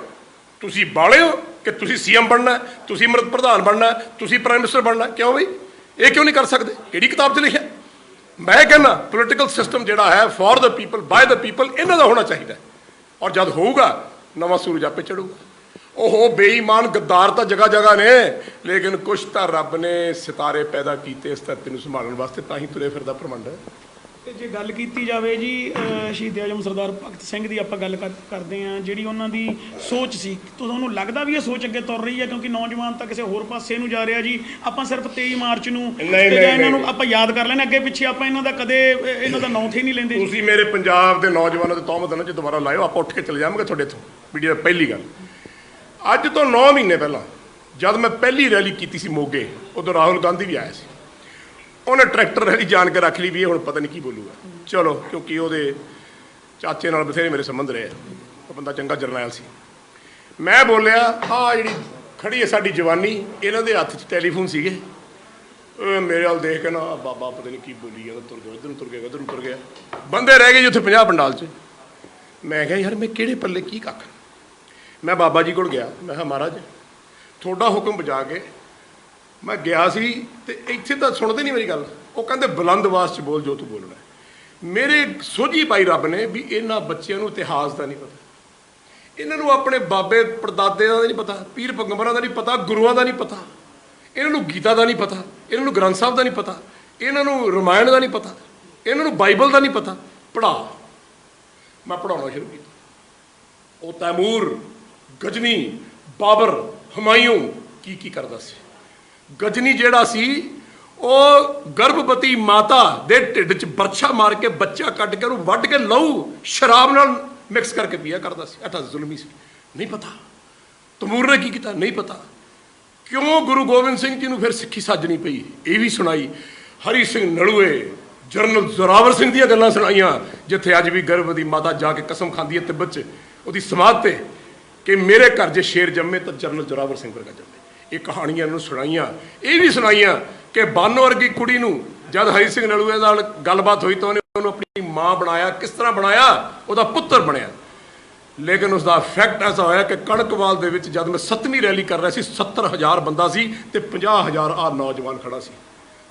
ਤੁਸੀਂ ਬਾਲੇ ਹੋ ਕਿ ਤੁਸੀਂ ਸੀਐਮ ਬਣਨਾ, ਤੁਸੀਂ ਪ੍ਰਧਾਨ ਬਣਨਾ, ਤੁਸੀਂ ਪ੍ਰਾਈਮ ਮਿਨਿਸਟਰ ਬਣਨਾ? ਕਿਉਂ ਬਈ ਇਹ ਕਿਉਂ ਨਹੀਂ ਕਰ ਸਕਦੇ? ਕਿਹੜੀ ਕਿਤਾਬ 'ਚ ਲਿਖਿਆ? ਮੈਂ ਕਹਿੰਦਾ ਪੋਲੀਟੀਕਲ ਸਿਸਟਮ ਜਿਹੜਾ ਹੈ for the people ਬਾय the people, ਇਹਨਾਂ ਦਾ ਹੋਣਾ ਚਾਹੀਦਾ, ਔਰ ਜਦ ਹੋਊਗਾ ਨਵਾਂ ਸੂਰਜ ਆਪੇ ਚੜੂਗਾ। ਉਹ ਬੇਈਮਾਨ ਗੱਦਾਰ ਤਾਂ ਜਗ੍ਹਾ ਜਗ੍ਹਾ ਨੇ, ਲੇਕਿਨ ਕੁਛ ਤਾਂ ਰੱਬ ਨੇ ਸਿਤਾਰੇ ਪੈਦਾ ਕੀਤੇ ਇਸ ਧਰਤੀ ਨੂੰ ਸੰਭਾਲਣ ਵਾਸਤੇ, ਤਾਂ ਹੀ ਤੁਰੇ ਫਿਰਦਾ ਪ੍ਰਮੰਡ। ਤੇ ਜੇ ਗੱਲ ਕੀਤੀ ਜਾਵੇ ਜੀ ਸ਼ਹੀਦ ਆਜ਼ਮ ਸਰਦਾਰ ਭਗਤ ਸਿੰਘ ਦੀ, ਆਪਾਂ ਗੱਲ ਕਰਦੇ ਹਾਂ, ਜਿਹੜੀ ਉਹਨਾਂ ਦੀ ਸੋਚ ਸੀ, ਤੁਹਾਨੂੰ ਲੱਗਦਾ ਵੀ ਇਹ ਸੋਚ ਅੱਗੇ ਤੁਰ ਰਹੀ ਹੈ? ਕਿਉਂਕਿ ਨੌਜਵਾਨ ਤਾਂ ਕਿਸੇ ਹੋਰ ਪਾਸੇ ਨੂੰ ਜਾ ਰਿਹਾ ਜੀ। ਆਪਾਂ ਸਿਰਫ 23 ਮਾਰਚ ਨੂੰ ਇਹਨਾਂ ਨੂੰ ਆਪਾਂ ਯਾਦ ਕਰ ਲੈਣਾ, ਅੱਗੇ ਪਿੱਛੇ ਆਪਾਂ ਇਹਨਾਂ ਦਾ ਕਦੇ ਇਹਨਾਂ ਦਾ ਨਾਂ ਤੇ ਨਹੀਂ ਲੈਂਦੇ। ਤੁਸੀਂ ਮੇਰੇ ਪੰਜਾਬ ਦੇ ਨੌਜਵਾਨਾਂ ਦੇ ਤੌਹਮਤ ਨਾਲ ਜੇ ਦੁਬਾਰਾ ਲਾਇਓ, ਆਪਾਂ ਉੱਠ ਕੇ ਚਲੇ ਜਾਵਾਂਗੇ ਤੁਹਾਡੇ ਤੋਂ ਵੀਡੀਓ। ਪਹਿਲੀ ਗੱਲ, ਅੱਜ ਤੋਂ 9 ਮਹੀਨੇ ਪਹਿਲਾਂ ਜਦ ਮੈਂ ਪਹਿਲੀ ਰੈਲੀ ਕੀਤੀ ਸੀ ਮੋਗੇ, ਉਦੋਂ ਰਾਹੁਲ ਗਾਂਧੀ ਵੀ ਆਇਆ ਸੀ। ਉਹਨੇ ਟਰੈਕਟਰ ਰੈਲੀ ਜਾਣ ਕੇ ਰੱਖ ਲਈ ਵੀ ਇਹ ਹੁਣ ਪਤਾ ਨਹੀਂ ਕੀ ਬੋਲੂਗਾ। ਚਲੋ, ਕਿਉਂਕਿ ਉਹਦੇ ਚਾਚੇ ਨਾਲ ਬਥੇਰੇ ਮੇਰੇ ਸੰਬੰਧ ਰਹੇ, ਉਹ ਬੰਦਾ ਚੰਗਾ ਜਰਨੈਲ ਸੀ। ਮੈਂ ਬੋਲਿਆ, ਆਹ ਜਿਹੜੀ ਖੜੀ ਹੈ ਸਾਡੀ ਜਵਾਨੀ, ਇਹਨਾਂ ਦੇ ਹੱਥ 'ਚ ਟੈਲੀਫੋਨ ਸੀਗੇ, ਮੇਰੇ ਵੱਲ ਦੇਖ ਕੇ ਨਾ ਬਾਬਾ ਪਤਾ ਨਹੀਂ ਕੀ ਬੋਲੀ ਜਾਂਦਾ, ਤੁਰ ਗਿਆ ਇੱਧਰ ਨੂੰ, ਤੁਰ ਗਿਆ ਉੱਧਰ ਨੂੰ, ਤੁਰ ਗਿਆ। ਬੰਦੇ ਰਹਿ ਗਏ ਜੀ ਉੱਥੇ 50 ਪੰਡਾਲ 'ਚ। ਮੈਂ ਕਿਹਾ ਯਾਰ ਮੈਂ ਕਿਹੜੇ ਪੱਲੇ ਕੀ ਕੱਖ। ਮੈਂ ਬਾਬਾ ਜੀ ਕੋਲ ਗਿਆ, ਮੈਂ ਕਿਹਾ ਮਹਾਰਾਜ ਤੁਹਾਡਾ ਹੁਕਮ ਬਜਾ ਕੇ ਮੈਂ ਗਿਆ ਸੀ, ਤੇ ਇੱਥੇ ਤਾਂ ਸੁਣਦੇ ਨਹੀਂ ਮੇਰੀ ਗੱਲ। ਉਹ ਕਹਿੰਦੇ ਬੁਲੰਦ ਆਵਾਜ਼ 'ਚ ਬੋਲ ਜੋ ਤੂੰ ਬੋਲਣਾ। ਮੇਰੇ ਸੋਝੀ ਪਾਈ ਰੱਬ ਨੇ ਵੀ ਇਹਨਾਂ ਬੱਚਿਆਂ ਨੂੰ ਇਤਿਹਾਸ ਦਾ ਨਹੀਂ ਪਤਾ, ਇਹਨਾਂ ਨੂੰ ਆਪਣੇ ਬਾਬੇ ਪੜਦਾਦੇ ਦਾ ਨਹੀਂ ਪਤਾ, ਪੀਰ ਪੈਗੰਬਰਾਂ ਦਾ ਨਹੀਂ ਪਤਾ, ਗੁਰੂਆਂ ਦਾ ਨਹੀਂ ਪਤਾ, ਇਹਨਾਂ ਨੂੰ ਗੀਤਾ ਦਾ ਨਹੀਂ ਪਤਾ, ਇਹਨਾਂ ਨੂੰ ਗ੍ਰੰਥ ਸਾਹਿਬ ਦਾ ਨਹੀਂ ਪਤਾ, ਇਹਨਾਂ ਨੂੰ ਰਮਾਇਣ ਦਾ ਨਹੀਂ ਪਤਾ, ਇਹਨਾਂ ਨੂੰ ਬਾਈਬਲ ਦਾ ਨਹੀਂ ਪਤਾ। ਪੜ੍ਹਾ। ਮੈਂ ਪੜ੍ਹਾਉਣਾ ਸ਼ੁਰੂ ਕੀਤਾ। ਉਹ ਤੈਮੂਰ, ਗਜਨੀ, ਬਾਬਰ, ਹਮਾਯੂੰ ਕੀ ਕਰਦਾ ਸੀ। ਗਜਨੀ ਜਿਹੜਾ ਸੀ ਉਹ ਗਰਭਵਤੀ ਮਾਤਾ ਦੇ ਢਿੱਡ 'ਚ ਬਰਛਾ ਮਾਰ ਕੇ ਬੱਚਾ ਕੱਢ ਕੇ ਉਹਨੂੰ ਵੱਢ ਕੇ ਲਹੂ ਸ਼ਰਾਬ ਨਾਲ ਮਿਕਸ ਕਰਕੇ ਪੀਆ ਕਰਦਾ ਸੀ। ਇਹ ਤਾਂ ਜ਼ੁਲਮੀ ਸੀ, ਨਹੀਂ ਪਤਾ। ਤੈਮੂਰ ਨੇ ਕੀ ਕੀਤਾ, ਨਹੀਂ ਪਤਾ। ਕਿਉਂ ਗੁਰੂ ਗੋਬਿੰਦ ਸਿੰਘ ਜੀ ਨੂੰ ਫਿਰ ਸਿੱਖੀ ਸਾਜਣੀ ਪਈ, ਇਹ ਵੀ ਸੁਣਾਈ। ਹਰੀ ਸਿੰਘ ਨਲੂਏ, ਜਨਰਲ ਜ਼ੋਰਾਵਰ ਸਿੰਘ ਦੀਆਂ ਗੱਲਾਂ ਸੁਣਾਈਆਂ, ਜਿੱਥੇ ਅੱਜ ਵੀ ਗਰਭਵਤੀ ਮਾਤਾ ਜਾ ਕੇ ਕਸਮ ਖਾਂਦੀ ਹੈ ਤਿੱਬਤ 'ਚ ਉਹਦੀ ਸਮਾਧ ਤੇ ਕਿ ਮੇਰੇ ਘਰ ਜੇ ਸ਼ੇਰ ਜੰਮੇ ਤਾਂ ਜਨਰਲ ਜ਼ੋਰਾਵਰ ਸਿੰਘ ਵਰਗਾ ਜੰਮੇ। ਇਹ ਕਹਾਣੀਆਂ ਨੂੰ ਸੁਣਾਈਆਂ। ਇਹ ਵੀ ਸੁਣਾਈਆਂ ਕਿ ਬਾਨੋ ਵਰਗੀ ਕੁੜੀ ਨੂੰ ਜਦ ਹਰੀ ਸਿੰਘ ਨਲੂਏ ਨਾਲ ਗੱਲਬਾਤ ਹੋਈ ਤਾਂ ਉਹਨੇ ਉਹਨੂੰ ਆਪਣੀ ਮਾਂ ਬਣਾਇਆ। ਕਿਸ ਤਰ੍ਹਾਂ ਬਣਾਇਆ? ਉਹਦਾ ਪੁੱਤਰ ਬਣਿਆ। ਲੇਕਿਨ ਉਸਦਾ ਇਫੈਕਟ ਐਸਾ ਹੋਇਆ ਕਿ ਕਣਕਵਾਲ ਦੇ ਵਿੱਚ ਜਦ ਮੈਂ 7ਵੀਂ ਰੈਲੀ ਕਰ ਰਿਹਾ ਸੀ, 70,000 ਬੰਦਾ ਸੀ ਤੇ 50,000 ਆ ਨੌਜਵਾਨ ਖੜਾ ਸੀ।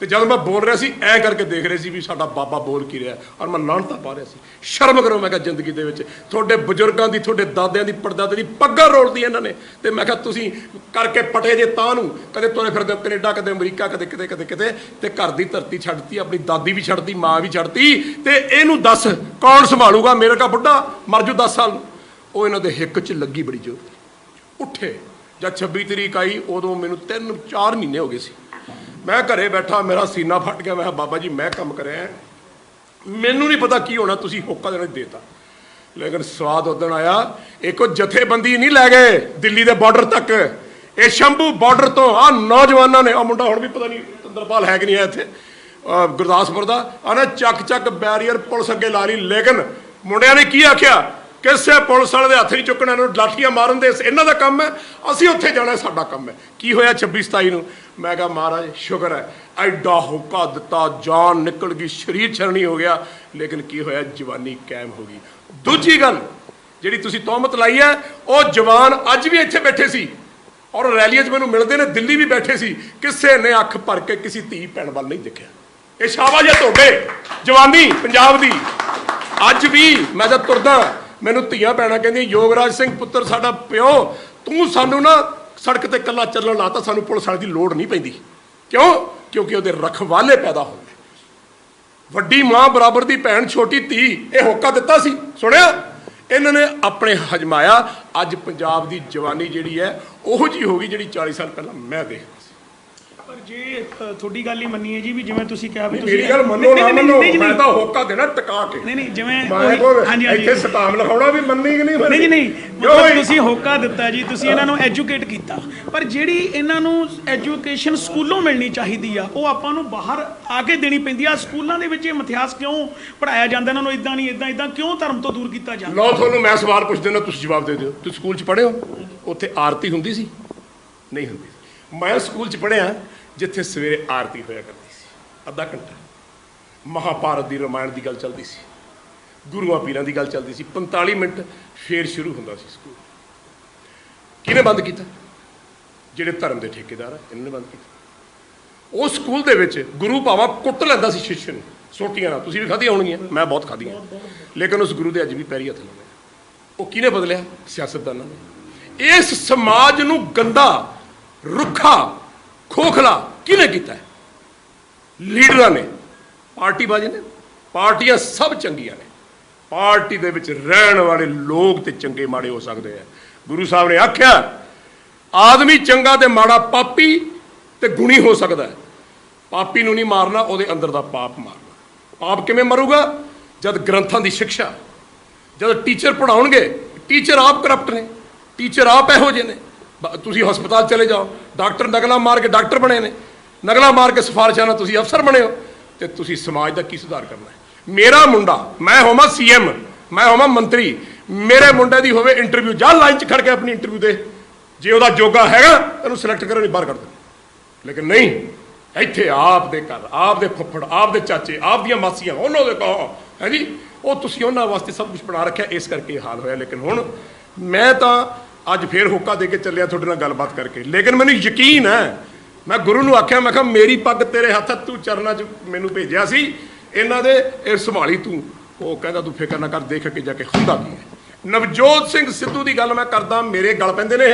ਤੇ ਜਦ ਮੈਂ ਬੋਲ ਰਿਹਾ ਸੀ ਐਂ ਕਰਕੇ ਦੇਖ ਰਹੇ ਸੀ ਵੀ ਸਾਡਾ ਬਾਬਾ ਬੋਲ ਕੀ ਰਿਹਾ, ਔਰ ਮੈਂ ਲਾਹਨਤਾਂ ਪਾ ਰਿਹਾ ਸੀ। ਸ਼ਰਮ ਕਰੋ, ਮੈਂ ਕਿਹਾ ਜ਼ਿੰਦਗੀ ਦੇ ਵਿੱਚ ਤੁਹਾਡੇ ਬਜ਼ੁਰਗਾਂ ਦੀ, ਤੁਹਾਡੇ ਦਾਦਿਆਂ ਦੀ, ਪੜਦਾਦੇ ਦੀ ਪੱਗਾਂ ਰੋਲਦੀ ਇਹਨਾਂ ਨੇ, ਤੇ ਮੈਂ ਕਿਹਾ ਤੁਸੀਂ ਕਰਕੇ ਪਟੇ ਜੇ ਤਾਂ ਨੂੰ ਕਦੇ ਤੁਰੇ ਫਿਰਦੇ ਕੈਨੇਡਾ, ਕਦੇ ਅਮਰੀਕਾ, ਕਦੇ ਕਿਤੇ ਕਦੇ ਕਿਤੇ, ਤੇ ਘਰ ਦੀ ਧਰਤੀ ਛੱਡਤੀ, ਆਪਣੀ ਦਾਦੀ ਵੀ ਛੱਡਤੀ, ਮਾਂ ਵੀ ਛੱਡਤੀ, ਤੇ ਇਹਨੂੰ ਦੱਸ ਕੌਣ ਸੰਭਾਲੂਗਾ? ਮੇਰੇ ਕਾ ਬੁੱਢਾ ਮਰ ਜੂ 10 ਸਾਲ ਨੂੰ। ਉਹ ਇਹਨਾਂ ਦੇ ਹਿੱਕ 'ਚ ਲੱਗੀ ਬੜੀ ਜ਼ੋਰ। ਉੱਠੇ ਜਦ 26 ਤਰੀਕ ਆਈ, ਉਦੋਂ ਮੈਨੂੰ 3-4 ਮਹੀਨੇ ਹੋ ਗਏ ਸੀ। ਮੈਂ ਘਰੇ ਬੈਠਾ, ਮੇਰਾ ਸੀਨਾ ਫਟ ਗਿਆ। ਮੈਂ ਕਿਹਾ ਬਾਬਾ ਜੀ ਮੈਂ ਕੰਮ ਕਰਿਆ, ਮੈਨੂੰ ਨਹੀਂ ਪਤਾ ਕੀ ਹੋਣਾ, ਤੁਸੀਂ ਹੋਕਾ ਦੇਣਾ ਦੇਤਾ। ਲੇਕਿਨ ਸਵਾਦ ਉਦਣ ਆਇਆ, ਇੱਕ ਜਥੇਬੰਦੀ ਨਹੀਂ ਲੈ ਗਏ ਦਿੱਲੀ ਦੇ ਬਾਰਡਰ ਤੱਕ, ਇਹ ਸ਼ੰਭੂ ਬਾਰਡਰ ਤੋਂ ਆ ਨੌਜਵਾਨਾਂ ਨੇ, ਆ ਮੁੰਡਾ ਹੁਣ ਵੀ ਪਤਾ ਨਹੀਂ ਤੰਦਰਪਾਲ ਹੈ ਕਿ ਨਹੀਂ ਹੈ ਇੱਥੇ ਗੁਰਦਾਸਪੁਰ ਦਾ, ਆਨੇ ਚੱਕ ਬੈਰੀਅਰ ਪੁਲਿਸ ਅੱਗੇ ਲਾ ਲਈ। ਲੇਕਿਨ ਮੁੰਡਿਆਂ ਨੇ ਕੀ ਆਖਿਆ, ਕਿਸੇ ਪੁਲਿਸ ਵਾਲੇ ਦੇ ਹੱਥ ਨਹੀਂ ਚੁੱਕਣਾ, ਇਹਨੂੰ ਲਾਠੀਆਂ ਮਾਰਨ ਦੇ ਇਹਨਾਂ ਦਾ ਕੰਮ ਹੈ, ਅਸੀਂ ਉੱਥੇ ਜਾਣਾ ਸਾਡਾ ਕੰਮ ਹੈ। ਕੀ ਹੋਇਆ 26-27 ਨੂੰ? ਮੈਂ ਕਿਹਾ ਮਹਾਰਾਜ ਸ਼ੁਕਰ ਹੈ, ਐਡਾ ਹੋਕਾ ਦਿੱਤਾ, ਜਾਨ ਨਿਕਲ ਗਈ, ਸਰੀਰ ਛਰਣੀ ਹੋ ਗਿਆ, ਲੇਕਿਨ ਕੀ ਹੋਇਆ, ਜਵਾਨੀ ਕਾਇਮ ਹੋ ਗਈ। ਦੂਜੀ ਗੱਲ ਜਿਹੜੀ ਤੁਸੀਂ ਤੌਹਮਤ ਲਾਈ ਹੈ, ਉਹ ਜਵਾਨ ਅੱਜ ਵੀ ਇੱਥੇ ਬੈਠੇ ਸੀ ਔਰ ਰੈਲੀਆਂ 'ਚ ਮੈਨੂੰ ਮਿਲਦੇ ਨੇ, ਦਿੱਲੀ ਵੀ ਬੈਠੇ ਸੀ, ਕਿਸੇ ਨੇ ਅੱਖ ਭਰ ਕੇ ਕਿਸੇ ਧੀ ਭੈਣ ਵੱਲ ਨਹੀਂ ਦੇਖਿਆ। ਇਹ ਸ਼ਾਬਾਸ਼ ਹੈ ਤੁਹਾਡੇ ਜਵਾਨੀ ਪੰਜਾਬ ਦੀ। ਅੱਜ ਵੀ ਮੈਂ ਜਦ ਤੁਰਦਾ, ਮੈਨੂੰ ਧੀਆਂ ਭੈਣਾਂ ਕਹਿੰਦੀਆਂ, ਯੋਗਰਾਜ ਸਿੰਘ ਪੁੱਤਰ ਸਾਡਾ ਪਿਓ, ਤੂੰ ਸਾਨੂੰ ਨਾ ਸੜਕ ਤੇ ਇਕੱਲਾ ਚੱਲਣ ਲਾਤਾ, ਸਾਨੂੰ ਪੁਲਿਸ ਵਾਲੇ ਦੀ ਲੋੜ ਨਹੀਂ ਪੈਂਦੀ। ਕਿਉਂ? ਕਿਉਂਕਿ ਉਹਦੇ ਰਖਵਾਲੇ ਪੈਦਾ ਹੋ ਗਏ। ਵੱਡੀ ਮਾਂ ਬਰਾਬਰ ਦੀ ਭੈਣ, ਛੋਟੀ ਧੀ, ਇਹ ਹੋਕਾ ਦਿੱਤਾ ਸੀ, ਸੁਣਿਆ? ਇਹਨਾਂ ਨੇ ਆਪਣੇ ਹਜਮਾਇਆ। ਅੱਜ ਪੰਜਾਬ ਦੀ ਜਵਾਨੀ ਜਿਹੜੀ ਹੈ ਉਹੋ ਜਿਹੀ ਹੋ ਗਈ ਜਿਹੜੀ 40 ਸਾਲ ਪਹਿਲਾਂ ਮੈਂ ਦੇਖਦਾ ਸੀ। ਪਰ ਜੇ ਤੁਹਾਡੀ ਗੱਲ ਹੀ ਮੰਨੀਏ ਜੀ ਵੀ ਜਿਵੇਂ ਤੁਸੀਂ ਕਿਹਾ ਵੀ ਮੇਰੀ ਗੱਲ ਮੰਨੋ ਨਾ ਮੰਨੋ, ਮੈਂ ਤਾਂ ਹੋਕਾ ਦੇਣਾ ਟਿਕਾ ਕੇ। ਨਹੀਂ ਜਿਵੇਂ ਹਾਂਜੀ ਇੱਥੇ ਸਟਾਮ ਲਿਖਾਉਣਾ ਵੀ ਮੰਨੀ ਕਿ ਨਹੀਂ ਮੰਨੀ। ਨਹੀਂ ਨਹੀਂ ਮਤਲਬ ਤੁਸੀਂ ਹੋਕਾ ਦਿੱਤਾ ਜੀ, ਤੁਸੀਂ ਇਹਨਾਂ ਨੂੰ ਐਜੂਕੇਟ ਕੀਤਾ, ਪਰ ਜਿਹੜੀ ਇਹਨਾਂ ਨੂੰ ਐਜੂਕੇਸ਼ਨ ਸਕੂਲੋਂ ਮਿਲਣੀ ਚਾਹੀਦੀ ਆ ਉਹ ਆਪਾਂ ਨੂੰ ਬਾਹਰ ਆ ਕੇ ਦੇਣੀ ਪੈਂਦੀ ਆ। ਸਕੂਲਾਂ ਦੇ ਵਿੱਚ ਇਹ ਮਿਥਿਹਾਸ ਕਿਉਂ ਪੜਾਇਆ ਜਾਂਦਾ, ਇਹਨਾਂ ਨੂੰ ਇਦਾਂ ਨਹੀਂ ਇਦਾਂ ਕਿਉਂ ਧਰਮ ਤੋਂ ਦੂਰ ਕੀਤਾ ਜਾਂਦਾ? ਲਓ ਤੁਹਾਨੂੰ ਮੈਂ ਸਵਾਲ ਪੁੱਛ ਦਿੰਦਾ, ਤੁਸੀਂ ਜਵਾਬ ਦੇ ਦਿਓ। ਤੁਸੀਂ ਸਕੂਲ 'ਚ ਪੜ੍ਹੇ ਹੋ? ਉੱਥੇ ਆਰਤੀ ਹੁੰਦੀ ਸੀ? ਨਹੀਂ ਹੁੰਦੀ ਸੀ। ਮੈਂ ਸਕੂਲ 'ਚ ਪੜ੍ਹਿਆ ਜਿੱਥੇ ਸਵੇਰੇ ਆਰਤੀ ਹੋਇਆ ਕਰਦੀ ਸੀ, ਅੱਧਾ ਘੰਟਾ ਮਹਾਭਾਰਤ ਦੀ ਰਾਮਾਇਣ ਦੀ ਗੱਲ ਚੱਲਦੀ ਸੀ, ਗੁਰੂਆਂ ਪੀਰਾਂ ਦੀ ਗੱਲ ਚੱਲਦੀ ਸੀ, 45 ਮਿੰਟ ਫੇਰ ਸ਼ੁਰੂ ਹੁੰਦਾ ਸੀ ਸਕੂਲ। ਕਿਹਨੇ ਬੰਦ ਕੀਤਾ? ਜਿਹੜੇ ਧਰਮ ਦੇ ਠੇਕੇਦਾਰ ਆ, ਇਹਨਾਂ ਨੇ ਬੰਦ ਕੀਤਾ। ਉਹ ਸਕੂਲ ਦੇ ਵਿੱਚ ਗੁਰੂ ਭਾਵਾਂ ਕੁੱਟ ਲੈਂਦਾ ਸੀ ਸ਼ਿష్ਯ ਨੂੰ ਸੋਟੀਆਂ ਨਾਲ। ਤੁਸੀਂ ਵੀ ਖਾਧੀਆਂ ਹੋਣਗੀਆਂ, ਮੈਂ ਬਹੁਤ ਖਾਧੀਆਂ, ਲੇਕਿਨ ਉਸ ਗੁਰੂ ਦੇ ਅੱਜ ਵੀ ਪੈਰੀ ਹੱਥ ਲਾਉਂਦੇ। ਉਹ ਕਿਹਨੇ ਬਦਲਿਆ? ਸਿਆਸਤਦਾਨਾਂ ਨੇ। ਇਸ ਸਮਾਜ ਨੂੰ ਗੰਦਾ, ਰੁੱਖਾ, ਖੋਖਲਾ ਕਿਹਨੇ ਕੀਤਾ ਹੈ? ਲੀਡਰਾਂ ਨੇ, ਪਾਰਟੀਬਾਜ਼ੀ ਨੇ। ਪਾਰਟੀਆਂ ਸਭ ਚੰਗੀਆਂ ਨੇ, ਪਾਰਟੀ ਦੇ ਵਿੱਚ ਰਹਿਣ ਵਾਲੇ ਲੋਕ ਤੇ ਚੰਗੇ ਮਾੜੇ ਹੋ ਸਕਦੇ ਆ। ਗੁਰੂ ਸਾਹਿਬ ਨੇ ਆਖਿਆ ਆਦਮੀ ਚੰਗਾ ਤੇ ਮਾੜਾ, ਪਾਪੀ ਤੇ ਗੁਣੀ ਹੋ ਸਕਦਾ ਹੈ। ਪਾਪੀ ਨੂੰ ਨਹੀਂ ਮਾਰਨਾ, ਉਹਦੇ ਅੰਦਰ ਦਾ ਪਾਪ ਮਾਰਨਾ। ਪਾਪ ਕਿਵੇਂ ਮਰੂਗਾ? ਜਦ ਗ੍ਰੰਥਾਂ ਦੀ ਸਿੱਖਿਆ, ਜਦ ਟੀਚਰ ਪੜ੍ਹਾਉਣਗੇ। ਟੀਚਰ ਆਪ ਕਰਪਟ ਨੇ, ਟੀਚਰ ਆਪ ਇਹੋ ਜਿਹੇ ਨੇ। ਤੁਸੀਂ ਹਸਪਤਾਲ ਚਲੇ ਜਾਓ, ਡਾਕਟਰ ਨਕਲਾਂ ਮਾਰ ਕੇ ਡਾਕਟਰ ਬਣੇ ਨੇ, ਨਕਲਾਂ ਮਾਰ ਕੇ ਸਿਫਾਰਿਸ਼ਾਂ ਨਾਲ ਤੁਸੀਂ ਅਫਸਰ ਬਣੇ ਹੋ, ਤੇ ਤੁਸੀਂ ਸਮਾਜ ਦਾ ਕੀ ਸੁਧਾਰ ਕਰਨਾ ਹੈ? ਮੇਰਾ ਮੁੰਡਾ, ਮੈਂ ਹੋਵਾਂ CM, ਮੈਂ ਹੋਵਾਂ ਮੰਤਰੀ, ਮੇਰੇ ਮੁੰਡੇ ਦੀ ਹੋਵੇ ਇੰਟਰਵਿਊ, ਜਾਂ ਲਾਈਨ 'ਚ ਖੜ ਕੇ ਆਪਣੀ ਇੰਟਰਵਿਊ ਦੇ, ਜੇ ਉਹਦਾ ਜੋਗਾ ਹੈਗਾ ਇਹਨੂੰ ਸਿਲੈਕਟ ਕਰੋ, ਨਹੀਂ ਬਾਹਰ ਕੱਢ ਦਿਓ। ਲੇਕਿਨ ਨਹੀਂ, ਇੱਥੇ ਆਪ ਦੇ ਘਰ, ਆਪ ਦੇ ਫੁੱਫੜ, ਆਪ ਦੇ ਚਾਚੇ, ਆਪ ਦੀਆਂ ਮਾਸੀਆਂ, ਉਹਨਾਂ ਦੇ ਕਹੋ ਹੈ ਜੀ, ਉਹ ਤੁਸੀਂ ਉਹਨਾਂ ਵਾਸਤੇ ਸਭ ਕੁਝ ਬਣਾ ਰੱਖਿਆ, ਇਸ ਕਰਕੇ ਇਹ ਹਾਲ ਹੋਇਆ। ਲੇਕਿਨ ਹੁਣ ਮੈਂ ਤਾਂ ਅੱਜ ਫੇਰ ਹੋਕਾ ਦੇ ਕੇ ਚੱਲਿਆ ਤੁਹਾਡੇ ਨਾਲ ਗੱਲਬਾਤ ਕਰਕੇ, ਲੇਕਿਨ ਮੈਨੂੰ ਯਕੀਨ ਹੈ, ਮੈਂ ਗੁਰੂ ਨੂੰ ਆਖਿਆ, ਮੈਂ ਕਿਹਾ ਮੇਰੀ ਪੱਗ ਤੇਰੇ ਹੱਥ, ਤੂੰ ਚਰਨਾਂ 'ਚ ਮੈਨੂੰ ਭੇਜਿਆ ਸੀ ਇਹਨਾਂ ਦੇ, ਇਹ ਸੰਭਾਲੀ ਤੂੰ। ਉਹ ਕਹਿੰਦਾ ਤੂੰ ਫਿਕਰ ਨਾ ਕਰ, ਦੇਖ ਕੇ ਜਾ ਕੇ ਹੁੰਦਾ ਕੀ ਹੈ। ਨਵਜੋਤ ਸਿੰਘ ਸਿੱਧੂ ਦੀ ਗੱਲ ਮੈਂ ਕਰਦਾ, ਮੇਰੇ ਗੱਲ ਪੈਂਦੇ ਨੇ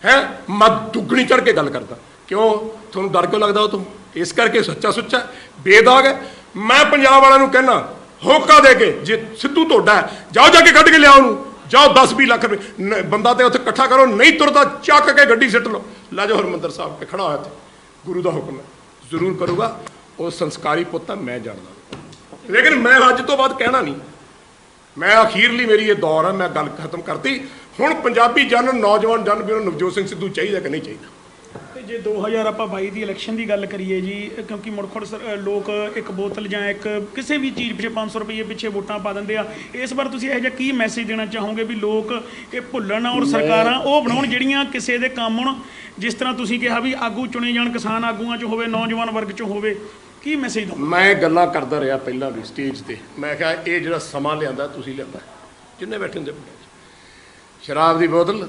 ਹੈ, ਮੈਂ ਦੁੱਗਣੀ ਚੜ੍ਹ ਕੇ ਗੱਲ ਕਰਦਾ। ਕਿਉਂ? ਤੁਹਾਨੂੰ ਡਰ ਕਿਉਂ ਲੱਗਦਾ ਉਹ ਤੋਂ? ਇਸ ਕਰਕੇ ਸੱਚਾ ਸੁੱਚਾ ਬੇਦਾਗ ਹੈ। ਮੈਂ ਪੰਜਾਬ ਵਾਲਿਆਂ ਨੂੰ ਕਹਿਣਾ, ਹੋਕਾ ਦੇ ਕੇ, ਜੇ ਸਿੱਧੂ ਤੁਹਾਡਾ ਜਾਓ ਜਾ ਕੇ ਕੱਢ ਕੇ ਲਿਆਓ ਉਹਨੂੰ, ਜਾਓ 10-20 ਲੱਖ ਰੁਪਏ ਬੰਦਾ ਤੇ ਉੱਥੇ ਇਕੱਠਾ ਕਰੋ, ਨਹੀਂ ਤੁਰਦਾ ਚੱਕ ਕੇ ਗੱਡੀ ਸਿੱਟ ਲਓ, ਲੈ ਜਾਓ ਹਰਮੰਦਰ ਸਾਹਿਬ ਤੇ ਖੜਾ ਹੋਇਆ ਇੱਥੇ। ਗੁਰੂ ਦਾ ਹੁਕਮ ਹੈ, ਜ਼ਰੂਰ ਕਰੂਗਾ। ਉਹ ਸੰਸਕਾਰੀ ਪੁੱਤ ਹੈ, ਮੈਂ ਜਾਣਦਾ। ਲੇਕਿਨ ਮੈਂ ਅੱਜ ਤੋਂ ਬਾਅਦ ਕਹਿਣਾ ਨਹੀਂ, ਮੈਂ ਅਖੀਰਲੀ ਮੇਰੀ ਇਹ ਦੌਰ ਹੈ, ਮੈਂ ਗੱਲ ਖਤਮ ਕਰਤੀ। ਹੁਣ ਪੰਜਾਬੀ ਜਨ, ਨੌਜਵਾਨ ਜਨ ਵੀ ਉਹਨੂੰ ਨਵਜੋਤ ਸਿੰਘ ਸਿੱਧੂ ਚਾਹੀਦਾ ਕਿ ਨਹੀਂ ਚਾਹੀਦਾ? ਤੇ ਜੇ 2022 ਦੀ ਇਲੈਕਸ਼ਨ ਦੀ ਗੱਲ ਕਰੀਏ ਜੀ, ਕਿਉਂਕਿ ਮੁੜਖੜ ਲੋਕ ਇੱਕ ਬੋਤਲ ਜਾਂ ਇੱਕ ਕਿਸੇ ਵੀ ਚੀਜ਼ ਪਿੱਛੇ 500 ਰੁਪਏ ਪਿੱਛੇ ਵੋਟਾਂ ਪਾ ਦਿੰਦੇ ਆ, ਇਸ ਵਾਰ ਤੁਸੀਂ ਇਹੋ ਜਿਹਾ ਕੀ ਮੈਸੇਜ ਦੇਣਾ ਚਾਹੋਗੇ ਵੀ ਲੋਕ ਇਹ ਭੁੱਲਣ ਔਰ ਸਰਕਾਰਾਂ ਉਹ ਬਣਾਉਣ ਜਿਹੜੀਆਂ ਕਿਸੇ ਦੇ ਕੰਮ ਹੋਣ? ਜਿਸ ਤਰ੍ਹਾਂ ਤੁਸੀਂ ਕਿਹਾ ਵੀ ਆਗੂ ਚੁਣੇ ਜਾਣ, ਕਿਸਾਨ ਆਗੂਆਂ 'ਚ ਹੋਵੇ, ਨੌਜਵਾਨ ਵਰਗ 'ਚ ਹੋਵੇ, ਕੀ ਮੈਸੇਜ ਦੋ? ਮੈਂ ਗੱਲਾਂ ਕਰਦਾ ਰਿਹਾ ਪਹਿਲਾਂ ਵੀ ਸਟੇਜ ਤੇ, ਮੈਂ ਕਿਹਾ ਇਹ ਜਿਹੜਾ ਸਮਾਂ ਲਿਆਂਦਾ ਤੁਸੀਂ ਲਿਆਂਦਾ, ਜਿੰਨੇ ਬੈਠੇ ਹੁੰਦੇ ਸ਼ਰਾਬ ਦੀ ਬੋਤਲ,